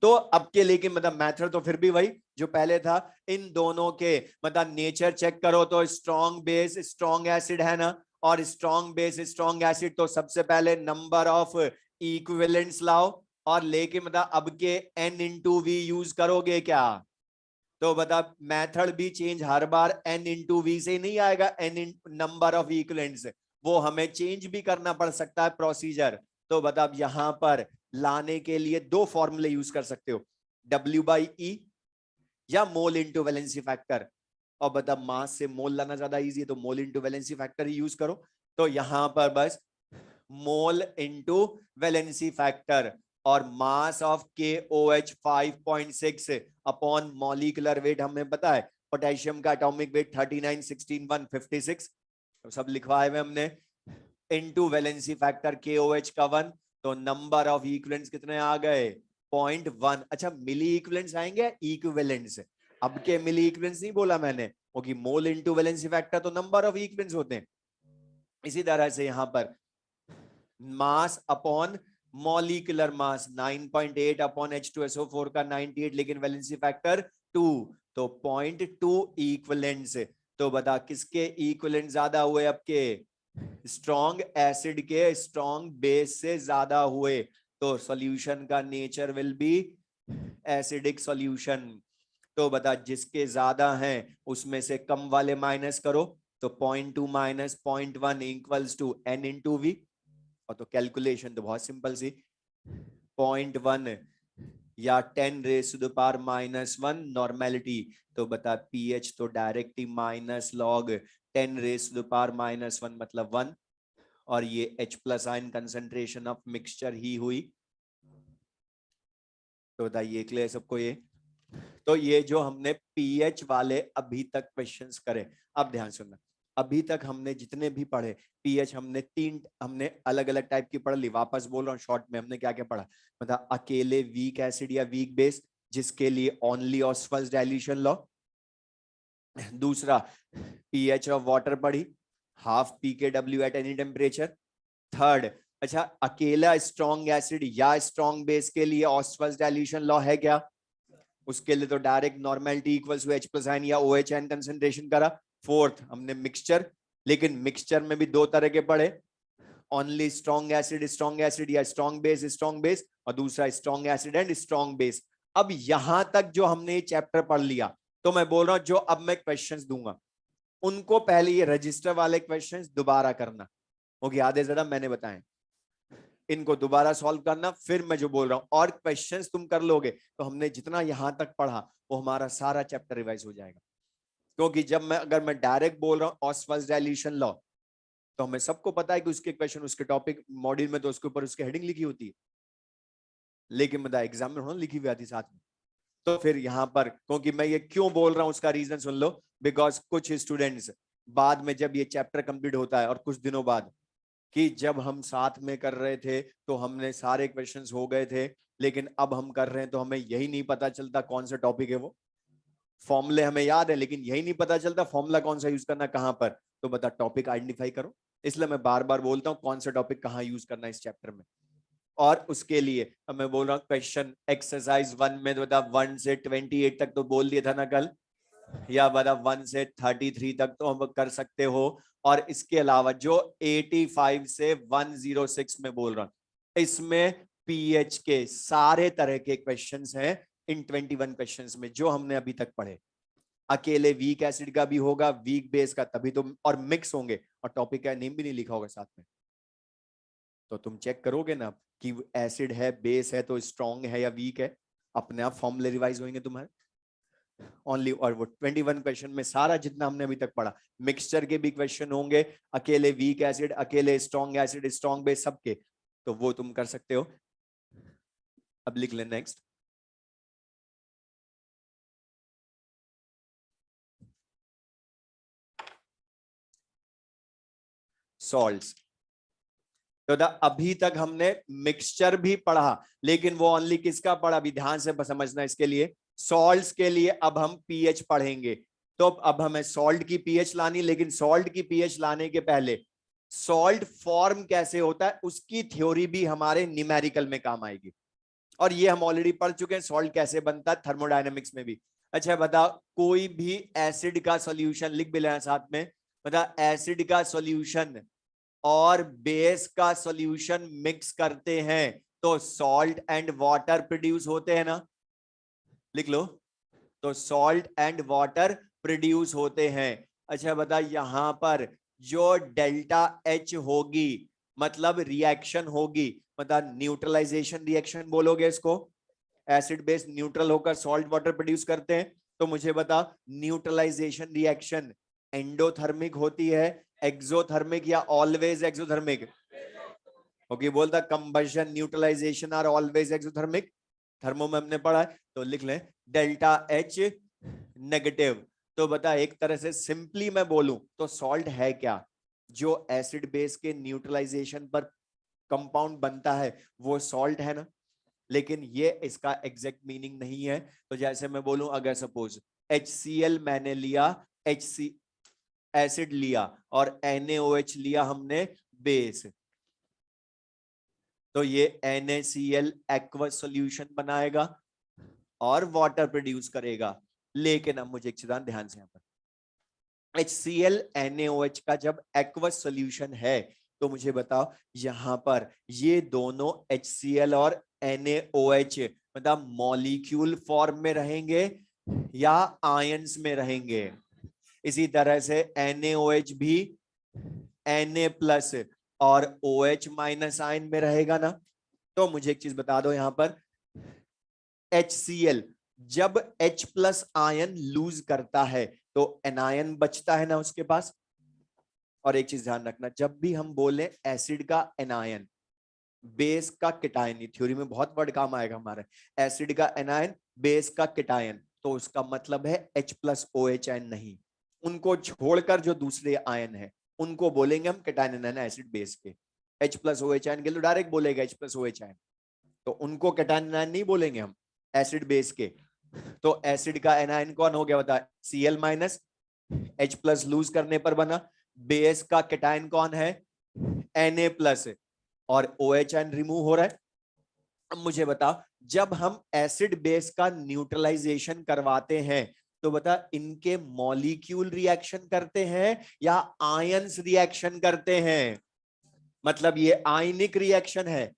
Speaker 1: तो अब के लेकिन मतलब मैथड तो फिर भी वही जो पहले था, इन दोनों के मतलब नेचर चेक करो तो स्ट्रॉन्ग बेस स्ट्रॉन्ग एसिड है ना, और स्ट्रॉन्ग बेस स्ट्रॉन्ग एसिड, तो सबसे पहले नंबर ऑफ इक्विवेलेंट्स लाओ और लेके मतलब अब के N/V यूज करोगे क्या, तो बता मेथड भी चेंज हर बार N/V से नहीं आएगा, N नंबर ऑफ इक्विवेलेंट्स, वो हमें चेंज भी करना पड़ सकता है प्रोसीजर। तो बता अब यहां पर लाने के लिए दो फॉर्मूले यूज कर सकते हो, W/E या मोल इंटू वैलेंसी फैक्टर, और बता मास से मोल लाना ज्यादा इजी है तो मोल इंटू वैलेंसी फैक्टर ही यूज करो। तो यहां पर बस मोल इंटू वैलेंसी फैक्टर और mass of KOH 5.6 upon molecular wait हमें पता है, पोटेशियम का एटॉमिक वेट 39 16 156, सब लिखवाए हुए हमने, इनटू वैलेंसी फैक्टर KOH का 1, तो नंबर ऑफ इक्विवेलेंट्स कितने आ गए 0.1। अच्छा, मिली इक्विवेलेंट्स आएंगे इक्विवेलेंट्स, अब के मिली इक्विवेलेंट्स नहीं बोला मैंने, क्योंकि मोल इनटू वैलेंसी फैक्टर तो नंबर ऑफ इक्विवेलेंट्स होते हैं। इसी तरह से यहां पर mass upon molecular mass 9.8 upon H2SO4 का 98, लेकिन वैलेंसी फैक्टर 2, तो 0.2 इक्विवेलेंट्स। तो बता किसके इक्विवेलेंट ज्यादा हुए, आपके स्ट्रॉन्ग एसिड के स्ट्रॉन्ग बेस से ज्यादा हुए, तो सॉल्यूशन का nature will be acidic solution. तो बता जिसके ज्यादा हैं उसमें से कम वाले माइनस करो, तो 0.2 माइनस 0.1 इक्वल्स टू N/V, और तो कैलकुलेशन तो बहुत सिंपल सी, 0.1 या 10⁻⁻1 नॉर्मेलिटी, तो बता पीएच तो डायरेक्ट ही माइनस लॉग 10⁻⁻1 मतलब 1, और ये H+ ion concentration of mixture ही हुई। तो बताइए क्लियर सबको ये, तो ये जो हमने पीएच वाले अभी तक क्वेश्चंस करे, अब ध्यान सुनना, अभी तक हमने जितने भी पढ़े पीएच, हमने अलग अलग टाइप की पढ़ ली, वापस बोल रहा हूँ शॉर्ट में हमने क्या क्या पढ़ा, मतलब अकेले वीक एसिड या वीक बेस जिसके लिए ओनली ऑस्वाल्स डाइल्यूशन लॉ, दूसरा पीएच ऑफ वाटर पढ़ी, half pKw at any temperature, third अच्छा अकेला स्ट्रॉन्ग एसिड या स्ट्रॉन्ग बेस के लिए ऑस्वाल्स डाइल्यूशन लॉ है क्या, उसके लिए तो direct normality equals to H+ ion या OH आयन कंसंट्रेशन करा। फोर्थ हमने मिक्सचर, लेकिन मिक्सचर में भी दो तरह के पढ़े, ओनली स्ट्रॉन्ग एसिड या स्ट्रॉन्ग बेस, और दूसरा strong acid and strong base. अब यहां तक जो हमने ये चैप्टर पढ़ लिया, तो मैं बोल रहा हूं जो अब मैं क्वेश्चंस दूंगा उनको पहले ये रजिस्टर वाले क्वेश्चंस दोबारा करना, ओके याद है जरा मैंने बताया, इनको दोबारा सॉल्व करना, फिर मैं जो बोल रहा हूं और क्वेश्चंस तुम कर लोगे तो हमने जितना यहां तक पढ़ा वो हमारा सारा चैप्टर रिवाइज हो जाएगा। क्योंकि जब मैं अगर मैं डायरेक्ट बोल रहा हूं ऑस्वाल्स डाइल्यूशन लॉ, तो हमें सबको पता है कि उसके क्वेश्चन उसके टॉपिक मॉड्यूल में तो उसके ऊपर उसकी हेडिंग लिखी होती है, लेकिन मतलब एग्जाम में होना लिखी हुई आती साथ में। तो फिर यहाँ पर क्योंकि मैं ये क्यों बोल रहा हूं उसका रीजन सुन लो, बिकॉज कुछ स्टूडेंट्स बाद में जब ये चैप्टर कंप्लीट होता है और कुछ दिनों बाद कि जब हम साथ में कर रहे थे तो हमने सारे क्वेश्चंस हो गए थे, लेकिन अब हम कर रहे हैं तो हमें यही नहीं पता चलता कौन सा टॉपिक है वो, फॉर्मूले हमें याद है लेकिन यही नहीं पता चलता फॉर्मूला कौन सा यूज करना कहां पर। तो बता टॉपिक आइडेंटिफाई करो। इसलिए मैं बार बार बोलता हूं कौन सा टॉपिक कहां यूज करना है इस चैप्टर में। और उसके लिए अब मैं बोल रहा हूँ क्वेश्चन एक्सरसाइज 1 में बता 1 से 28 तक तो बोल दिया था ना कल, या बता 1 से 33 तक तो हम कर सकते हो। और इसके अलावा जो 85 से 106 में बोल रहा हूं इसमें पीएच के सारे तरह के क्वेश्चंस हैं इन 21 क्वेश्चंस में जो हमने अभी तक पढ़े। अकेले वीक एसिड का भी होगा, वीक बेस का तभी तो, और मिक्स होंगे, और टॉपिक का नेम भी नहीं लिखा होगा साथ में। तो तुम चेक करोगे ना कि एसिड है बेस है तो स्ट्रॉन्ग है या वीक है, अपने आप फॉर्मूले रिवाइज होंगे तुम्हारे ओनली। और वो 21 क्वेश्चन में सारा जितना हमने अभी तक पढ़ा, मिक्सचर के भी क्वेश्चन होंगे, अकेले वीक एसिड, अकेले स्ट्रॉन्ग एसिड, स्ट्रॉन्ग बेस, सबके, तो वो तुम कर सकते हो। अब लिख ले नेक्स्ट। सॉल्ट्स। तो अभी तक हमने मिक्सचर भी पढ़ा लेकिन वो ओनली किसका पढ़ा, अभी ध्यान से समझना इसके लिए, सॉल्ट्स के लिए अब हम पीएच पढ़ेंगे। तो अब हमें सॉल्ट की पीएच लानी, लेकिन सॉल्ट की पीएच लाने के पहले सॉल्ट फॉर्म कैसे होता है उसकी थ्योरी भी हमारे न्यूमेरिकल में काम आएगी। और ये हम ऑलरेडी पढ़ चुके हैं सॉल्ट कैसे बनता है थर्मोडायनेमिक्स में भी। अच्छा बता, कोई भी एसिड का सॉल्यूशन लिख भी लेना साथ में, बता एसिड का सॉल्यूशन और बेस का सॉल्यूशन मिक्स करते हैं तो सॉल्ट एंड वाटर प्रोड्यूस होते हैं ना, लिख लो। तो सॉल्ट एंड वाटर प्रोड्यूस होते हैं। अच्छा बता, यहां पर जो डेल्टा एच होगी मतलब रिएक्शन होगी, मतलब न्यूट्रलाइजेशन रिएक्शन बोलोगे इसको, एसिड बेस न्यूट्रल होकर सॉल्ट वाटर प्रोड्यूस करते हैं। तो मुझे बता न्यूट्रलाइजेशन रिएक्शन एंडोथर्मिक होती है, एक्सोथर्मिक, या ऑलवेज एक्सोथर्मिक? ओके, बोलता combustion neutralization are always exothermic, thermo में हमने पढ़ा है। तो लिख लें डेल्टा एच नेगेटिव। तो बता एक तरह से सिंपली मैं बोलूं तो सॉल्ट है क्या, जो एसिड बेस के न्यूट्रलाइजेशन पर कंपाउंड बनता है वो सॉल्ट है ना। लेकिन ये इसका एग्जैक्ट मीनिंग नहीं है। तो जैसे मैं बोलूं अगर सपोज HCl मैंने लिया, HC एसिड लिया, और NaOH लिया हमने बेस, तो ये NaCl एक्वस सॉल्यूशन बनाएगा और वाटर प्रोड्यूस करेगा। लेकिन अब मुझे एक चीज ध्यान से, यहाँ पर HCl NaOH का जब एक्वस सॉल्यूशन है तो मुझे बताओ यहां पर ये दोनों HCl और NaOH मतलब मॉलिक्यूल फॉर्म में रहेंगे या आयंस में रहेंगे। इसी तरह से NaOH भी Na प्लस और OH माइनस आयन में रहेगा ना। तो मुझे एक चीज बता दो, यहां पर HCl जब H प्लस आयन लूज करता है तो एनायन बचता है ना उसके पास। और एक चीज ध्यान रखना, जब भी हम बोले एसिड का एनायन, बेस का केटायन, थ्योरी में बहुत वर्ड काम आएगा हमारे, एसिड का एनायन, बेस का केटायन, तो उसका मतलब है H प्लस OH आयन नहीं, उनको छोड़कर जो दूसरे आयन है उनको बोलेंगे हम केटायन एनायन एसिड बेस के। H प्लस OH आयन के लिए डायरेक्ट बोलेगा H प्लस OH आयन, तो उनको केटायन एनायन नहीं बोलेंगे हम एसिड बेस के। तो एसिड का एनायन कौन हो गया बता, Cl minus, H plus loose करने पर बना। बेस का केटायन कौन है, Na प्लस, और OH आयन रिमूव हो रहा है। अब मुझे बता, जब हम एसिड बेस का न्यूट्रलाइजेशन करवाते हैं तो बता इनके मॉलिक्यूल रिएक्शन करते हैं या आयंस रिएक्शन करते हैं, मतलब ये आयनिक रिएक्शन है,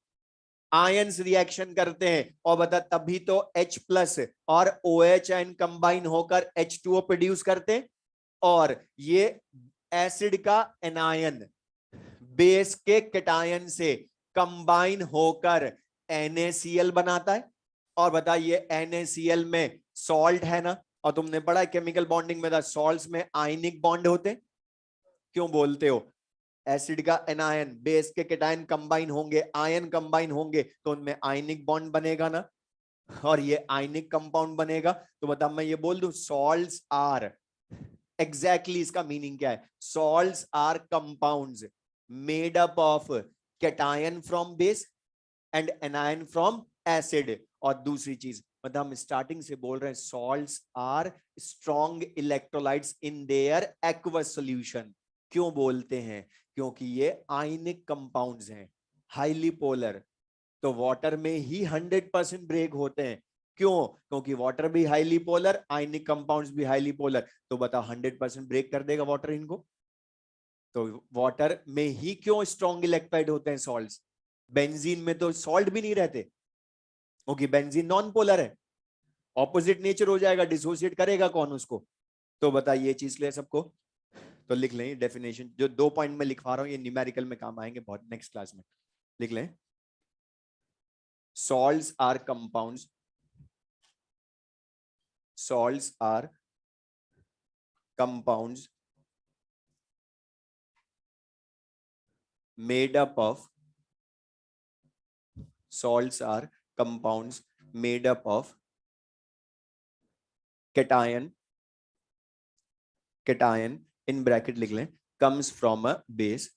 Speaker 1: आयंस रिएक्शन करते हैं। और बता तभी तो H प्लस और OH आयन कंबाइन होकर H2O प्रोड्यूस करते हैं। और ये एसिड का एनायन बेस के केटायन से कंबाइन होकर NaCl बनाता है। और बताइए NaCl में सॉल्ट है ना, और तुमने पढ़ा केमिकल बॉन्डिंग में सॉल्ट्स में आयनिक बॉन्ड होते। क्यों बोलते हो, एसिड का एनायन बेस के केटायन कंबाइन होंगे, आयन कंबाइन होंगे तो उनमें आयनिक बॉन्ड बनेगा ना, और ये आयनिक कंपाउंड बनेगा। तो बता मैं ये बोल दूं सॉल्ट्स आर, एग्जैक्टली इसका मीनिंग क्या है, salts are compounds made up of cation from base and anion from acid. और दूसरी चीज मतलब हम स्टार्टिंग से बोल रहे हैं salts are strong electrolytes in their aqueous solution. क्यों बोलते हैं? क्योंकि ये आयनिक कंपाउंड्स हैं, हाईली पोलर। तो वाटर में ही 100% ब्रेक होते हैं। क्यों? क्योंकि वाटर भी हाईली पोलर, आयनिक कंपाउंड्स भी हाईली पोलर। तो बताओ 100% ब्रेक कर देगा वाटर इनको? तो वाटर में ही क्यों स्ट्रॉन्ग इलेक्ट्रोलाइट होते हैं सॉल्ट्स? बेंजीन में तो सॉल्ट भी नहीं रहते, क्योंकि बेंजीन नॉन पोलर है, ऑपोजिट नेचर हो जाएगा, डिसोसिएट करेगा कौन उसको? तो बताइए ये चीज क्लियर सबको? तो लिख लें डेफिनेशन, जो 2 पॉइंट में लिखवा रहा हूं ये न्यूमेरिकल में काम आएंगे बहुत नेक्स्ट क्लास में। लिख लें, salts are compounds, salts are compounds made up of, salts are compounds made up of cation, cation in bracket लिख लें, comes from a base,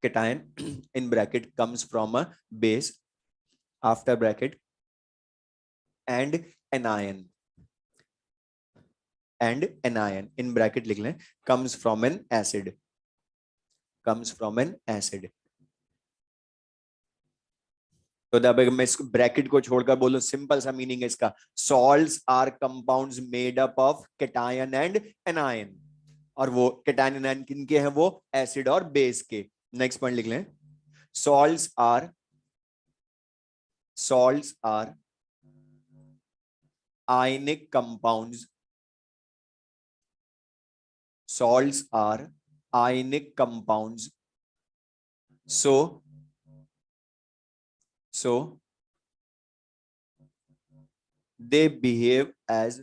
Speaker 1: cation in bracket comes from a base after bracket, and anion, and anion in bracket लिख लें comes from an acid, comes from an acid। तो अब मैं इस bracket को छोड़कर बोलूं, सिंपल सा मीनिंग है इसका, salts are compounds made up of cation and anion. और वो कैटायन एनायन किनके हैं? वो एसिड और बेस के। नेक्स्ट पॉइंट लिख लें, salts are, salts are ionic compounds, salts are ionic compounds, so they behave as,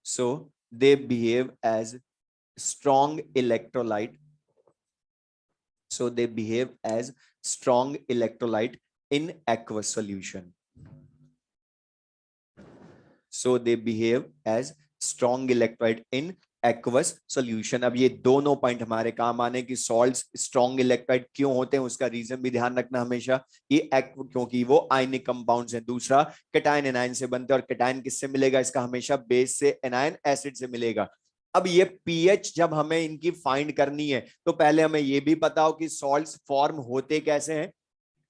Speaker 1: so they behave as strong electrolyte, so they behave as strong electrolyte in aqueous solution, so they behave as strong electrolyte in aqueous solution. अब ये दोनों point हमारे काम आने की, salts strong electrolyte क्यों होते हैं उसका रीजन भी ध्यान रखना हमेशा, ये क्योंकि वो आयनिक कंपाउंड्स हैं। दूसरा कैटायन एनायन से बनते हैं, और कैटायन किससे मिलेगा इसका? हमेशा बेस से, एनायन एसिड से मिलेगा। अब ये पीएच जब हमें इनकी फाइंड करनी है तो पहले हमें ये भी पता हो कि सॉल्ट्स फॉर्म होते कैसे हैं,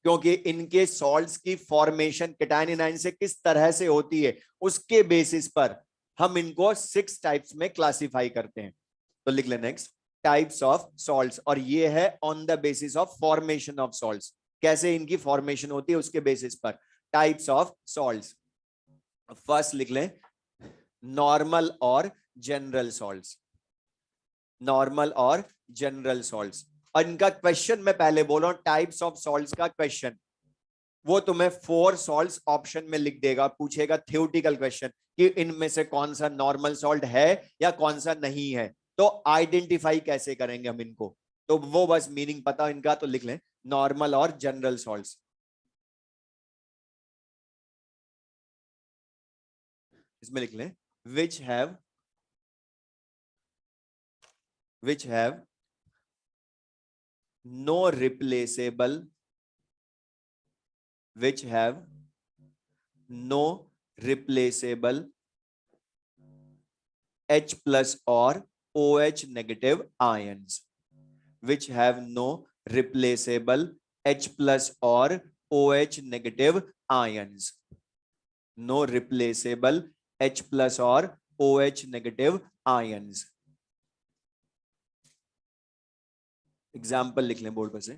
Speaker 1: क्योंकि इनके सॉल्ट्स की फॉर्मेशन कैटायन एनायन से किस तरह से होती है, उसके बेसिस पर हम इनको 6 टाइप्स में क्लासिफाई करते हैं। तो लिख लें नेक्स्ट, टाइप्स ऑफ सॉल्ट्स, और ये है on the basis of formation of salts, कैसे इनकी फॉर्मेशन होती है उसके बेसिस पर। टाइप्स ऑफ सॉल्ट्स, फर्स्ट लिख लें नॉर्मल और जनरल सॉल्ट्स, नॉर्मल और जनरल सॉल्ट्स। और इनका क्वेश्चन मैं पहले बोल रहा हूं, टाइप्स ऑफ सॉल्ट्स का क्वेश्चन वो तुम्हें 4 सॉल्ट्स ऑप्शन में लिख देगा, पूछेगा थ्योरेटिकल क्वेश्चन कि इनमें से कौन सा नॉर्मल सॉल्ट है या कौन सा नहीं है। तो आइडेंटिफाई कैसे करेंगे हम इनको, तो वो बस मीनिंग पता इनका, तो लिख लें नॉर्मल और जनरल सॉल्ट्स। इसमें लिख लें which have no replaceable, which have no replaceable H plus or OH negative ions, which have no replaceable H plus or OH negative ions, no replaceable H plus or OH negative ions। Example लिख लें board पर से,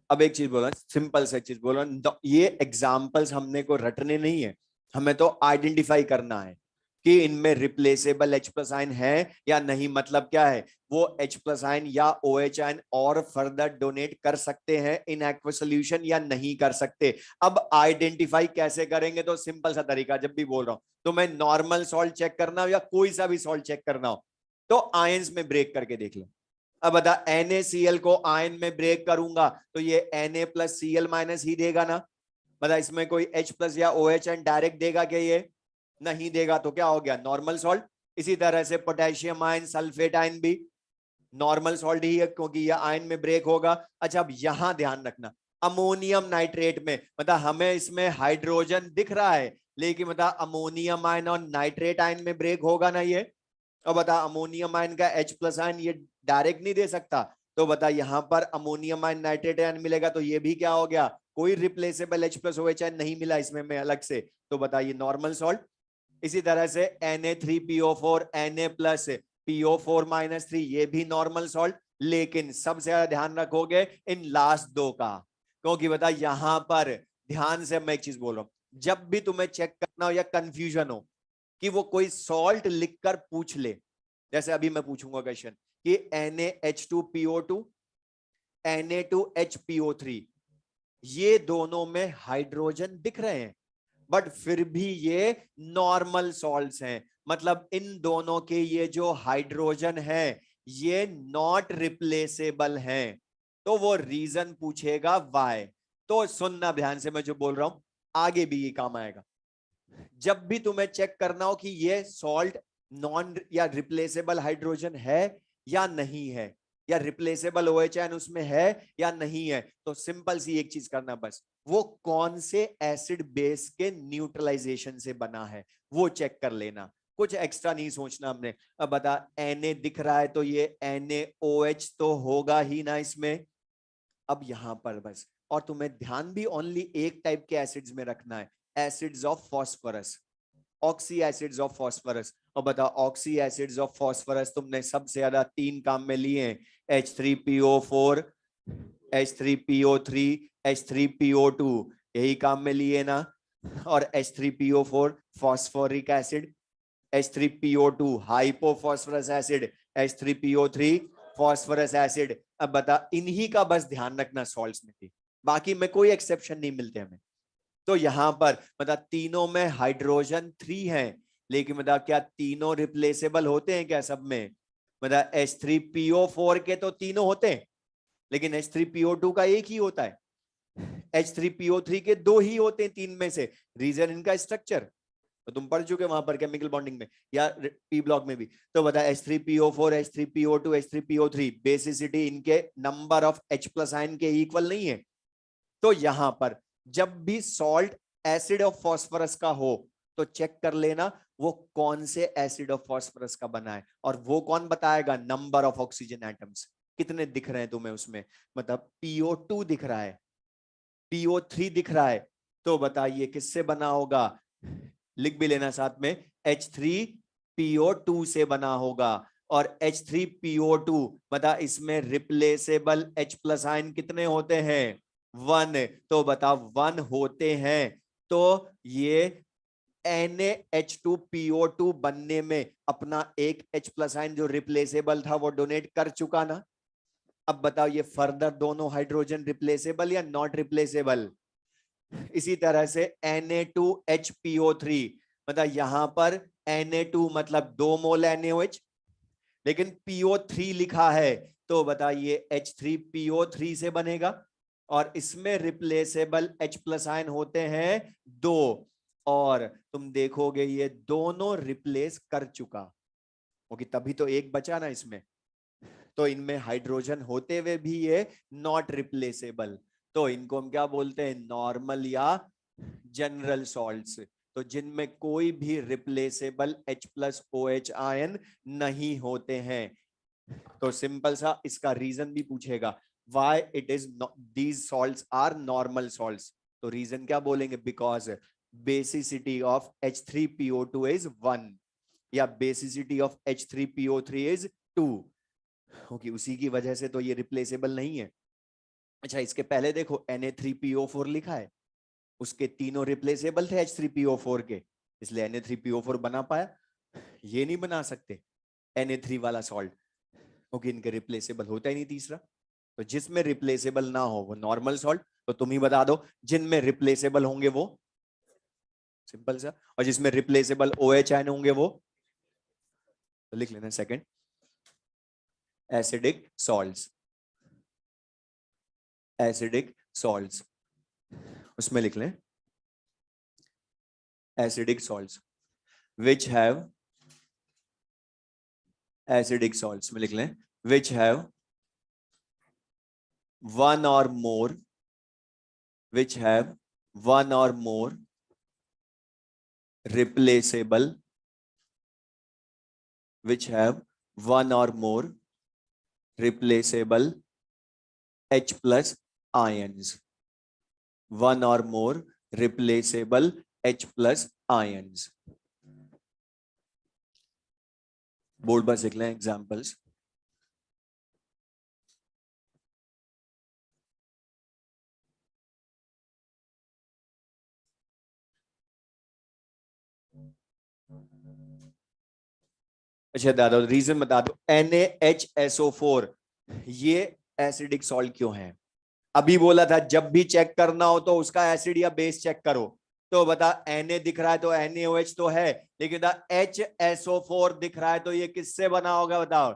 Speaker 1: अब एक चीज बोला, simple सा चीज बोला, ये एग्जाम्पल्स हमने को रटने नहीं है, हमें तो आइडेंटिफाई करना है। कि इनमें रिप्लेसेबल H प्लस आयन है या नहीं। मतलब क्या है, वो H प्लस आयन या OH आयन और फर्दर डोनेट कर सकते हैं इन एक्वस सोल्यूशन या नहीं कर सकते। अब आइडेंटिफाई कैसे करेंगे, तो सिंपल सा तरीका, जब भी बोल रहा हूं तो मैं नॉर्मल सॉल्ट चेक करना हो या कोई सा भी सॉल्ट चेक करना हो तो आयंस में ब्रेक करके देख लो। अब बता, NaCl को आयन में ब्रेक करूंगा तो ये Na प्लस Cl माइनस ही देगा ना। बता, इसमें कोई H प्लस या OH आयन डायरेक्ट देगा क्या, ये नहीं देगा, तो क्या हो गया, नॉर्मल सॉल्ट। इसी तरह से पोटेशियम आयन, सल्फेट आयन भी नॉर्मल सॉल्ट ही है क्योंकि यह आयन में ब्रेक होगा। अच्छा, अब यहां ध्यान रखना, अमोनियम नाइट्रेट में मतलब हमें इसमें हाइड्रोजन दिख रहा है, लेकिन मतलब अमोनियम आयन और नाइट्रेट आयन में ब्रेक होगा ना ये। अब बता, अमोनियम आयन का H प्लस आयन ये डायरेक्ट नहीं दे सकता, तो बता यहां पर अमोनियम आयन नाइट्रेट आयन मिलेगा, तो ये भी क्या हो गया, कोई replaceable H plus OH ion नहीं मिला इसमें में अलग से, तो बता ये नॉर्मल सॉल्ट। इसी तरह से Na3PO4 Na plus PO4 minus 3 ये भी नॉर्मल सॉल्ट। लेकिन सबसे ज्यादा ध्यान रखोगे इन लास्ट दो का, क्योंकि बता यहां पर ध्यान से मैं एक चीज बोल रहा हूं, जब भी तुम्हें चेक करना हो या कंफ्यूजन हो कि वो कोई सॉल्ट लिखकर पूछ ले, जैसे अभी मैं पूछूंगा क्वेश्चन कि NaH2PO2 Na2HPO3 ये दोनों में हाइड्रोजन दिख रहे हैं बट फिर भी ये नॉर्मल सॉल्ट्स हैं, मतलब इन दोनों के ये जो हाइड्रोजन है ये नॉट रिप्लेसेबल हैं, तो वो रीजन पूछेगा वाई। तो सुनना ध्यान से मैं जो बोल रहा हूं, आगे भी ये काम आएगा। जब भी तुम्हें चेक करना हो कि ये सॉल्ट नॉन या रिप्लेसेबल हाइड्रोजन है या नहीं है, या रिप्लेसेबल OH आयन उसमें है या नहीं है, तो सिंपल सी एक चीज करना बस, वो कौन से एसिड बेस के न्यूट्रलाइजेशन से बना है वो चेक कर लेना, कुछ एक्स्ट्रा नहीं सोचना हमने। अब बता, Na दिख रहा है तो ये NaOH तो होगा ही ना इसमें। अब यहां पर बस, और तुम्हें ध्यान भी ओनली एक टाइप के एसिड्स में रखना है, acids of phosphorus, oxy acids of phosphorus. और बताओ, ऑक्सी एसिड्स ऑफ फॉस्फोरस तुमने सबसे ज्यादा 3 काम में लिए हैं, H3PO4, H3PO3, H3PO2, यही काम में लिए ना। और H3PO4 phosphoric acid, H3PO2 hypophosphorous acid, H3PO3 phosphorous acid. अब बता, इन्हीं का बस ध्यान रखना सॉल्ट्स में भी, बाकी में कोई एक्सेप्शन नहीं मिलते हमें। तो यहां पर मतलब तीनों में हाइड्रोजन 3 है, लेकिन मतलब क्या तीनों रिप्लेसेबल होते हैं क्या सब में? मतलब H3PO4 के तो तीनों होते हैं, लेकिन H3PO2 का एक ही होता है, H3PO3 के 2 ही होते हैं 3 में से। रीजन इनका स्ट्रक्चर तो तुम पढ़ चुके वहां पर केमिकल बॉन्डिंग में या पी ब्लॉक में भी। तो बता, H3PO4, H3PO2, H3PO3 बेसिसिटी इनके number of H plus ion के इक्वल नहीं है। तो यहां पर जब भी सॉल्ट एसिड ऑफ फॉस्फोरस का हो तो चेक कर लेना वो कौन से एसिड ऑफ फॉस्फोरस का बना है, और वो कौन बताएगा, नंबर ऑफ ऑक्सीजन एटम्स कितने दिख रहे हैं तुम्हें उसमें। मतलब PO2 दिख रहा है, PO3 दिख रहा है, तो बताइए किससे बना होगा, लिख भी लेना साथ में, H3PO2 से बना होगा। और H3PO2 बता, इसमें रिप्लेसेबल H प्लस आयन कितने होते हैं, 1, तो बता 1 होते हैं। तो ये NaH2PO2 बनने में अपना एक H प्लस आयन जो रिप्लेसेबल था वो डोनेट कर चुका ना। अब बताओ, ये फर्दर दोनों हाइड्रोजन रिप्लेसेबल या नॉट रिप्लेसेबल। इसी तरह से Na2HPO3, मतलब यहां पर Na2 मतलब 2 मोल NaOH, लेकिन PO3 लिखा है, तो बताइए H3PO3 से बनेगा। और इसमें रिप्लेसेबल H प्लस आयन होते हैं 2, और तुम देखोगे ये दोनों रिप्लेस कर चुका, क्योंकि तभी तो एक बचा ना इसमें। तो इनमें हाइड्रोजन होते हुए भी ये नॉट रिप्लेसेबल, तो इनको हम क्या बोलते हैं, नॉर्मल या जनरल सॉल्ट्स। तो जिनमें कोई भी replaceable H plus OH ion नहीं होते हैं। तो सिंपल सा इसका रीजन भी पूछेगा, why it is not, these salts are normal salts। तो रीजन क्या बोलेंगे, because basicity of H3PO2 is 1 या बेसिसिटी ऑफ H3PO3 is 2, क्योंकि उसी की वजह से तो ये रिप्लेसेबल नहीं है। अच्छा, इसके पहले देखो Na3PO4 लिखा है, उसके तीनों रिप्लेसेबल थे H3PO4 के, इसलिए Na3PO4 बना पाया। ये नहीं बना सकते Na3 वाला सॉल्ट, क्योंकि इनके रिप्लेसेबल होता ही नहीं तीसरा। तो जिसमें रिप्लेसेबल ना हो वो नॉर्मल सॉल्ट। तो तुम ही बता दो, जिनमें रिप्लेसेबल होंगे वो सिंपल सा, और जिसमें रिप्लेसेबल OH आयन होंगे वो, तो लिख लेना second acidic salts. Acidic salts उसमें लिख लें acidic salts which have acidic salts में लिख लें which have one or more which have one or more replaceable which have one or more replaceable H plus ions, one or more replaceable H plus ions। Board पर लिख लें examples. अच्छा दादा reason बता दो, NaHSO4 ये acidic salt क्यों है? अभी बोला था जब भी चेक करना हो तो उसका एसिड या बेस चेक करो। तो बता Na दिख रहा है तो NaOH तो है, लेकिन HSO4 दिख रहा है तो ये किससे बना होगा बताओ?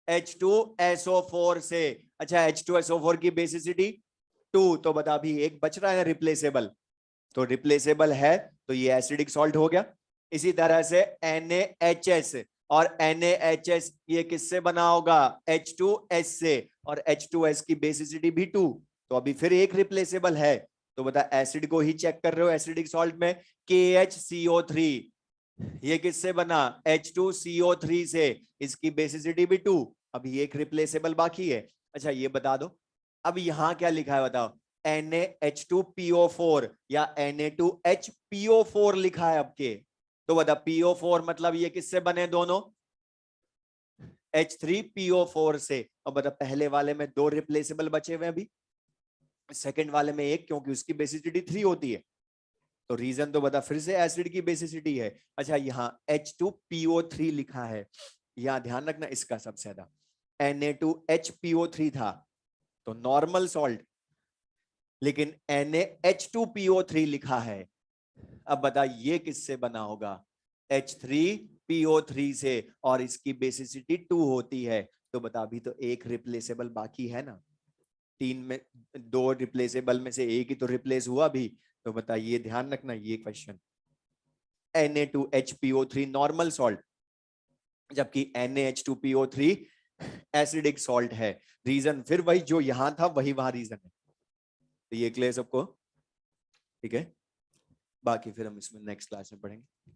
Speaker 1: H2SO4 से। अच्छा H2SO4 की बेसिसिटी 2, तो बता अभी एक बच रहा है रिप्लेसेबल, तो रिप्लेसेबल है तो ये एसिडिक सॉल्ट हो गया। इसी तरह से NaHS और NaHS ये किससे बना होगा? H2S से, और H2S की बेसिसिटी भी 2, तो अभी फिर एक रिप्लेसेबल है। तो बता एसिड को ही चेक कर रहे हो एसिडिक सॉल्ट में, KHCO3 ये किससे बना? H2CO3 से, इसकी बेसिसिटी भी 2, अभी एक रिप्लेसेबल बाकी है। अच्छा ये बता दो अब यहां क्या लिखा है बताओ? NaH2PO4 या Na2HPO4 लिखा है आपके, तो बता PO4 मतलब ये किससे बने दोनों? H3PO4 से। और बता पहले वाले में 2 रिप्लेसेबल बचे हुए अभी, सेकंड वाले में एक, क्योंकि उसकी बेसिसिटी 3 होती है। तो रीजन तो बता फिर से एसिड की बेसिसिटी है। अच्छा यहाँ H2PO3 लिखा है, यहां ध्यान रखना इसका सबसे ज्यादा। Na2HPO3 था तो नॉर्मल सॉल्ट, लेकिन NaH2PO3 लिखा है। अब बता ये किससे बना होगा? H3PO3 से, और इसकी बेसिसिटी 2 होती है। तो बता अभी तो एक रिप्लेसेबल बाकी है ना, 3 में 2 रिप्लेसेबल में से एक ही तो रिप्लेस हुआ अभी। तो बता ये ध्यान रखना ये क्वेश्चन, Na2HPO3 नॉर्मल सॉल्ट, जबकि NaH2PO3 एसिडिक सॉल्ट है। रीजन फिर वही जो यहां था वही वहां रीजन है। तो ये क्लियर सबको? ठीक है, बाकी फिर हम इसमें नेक्स्ट क्लास में पढ़ेंगे।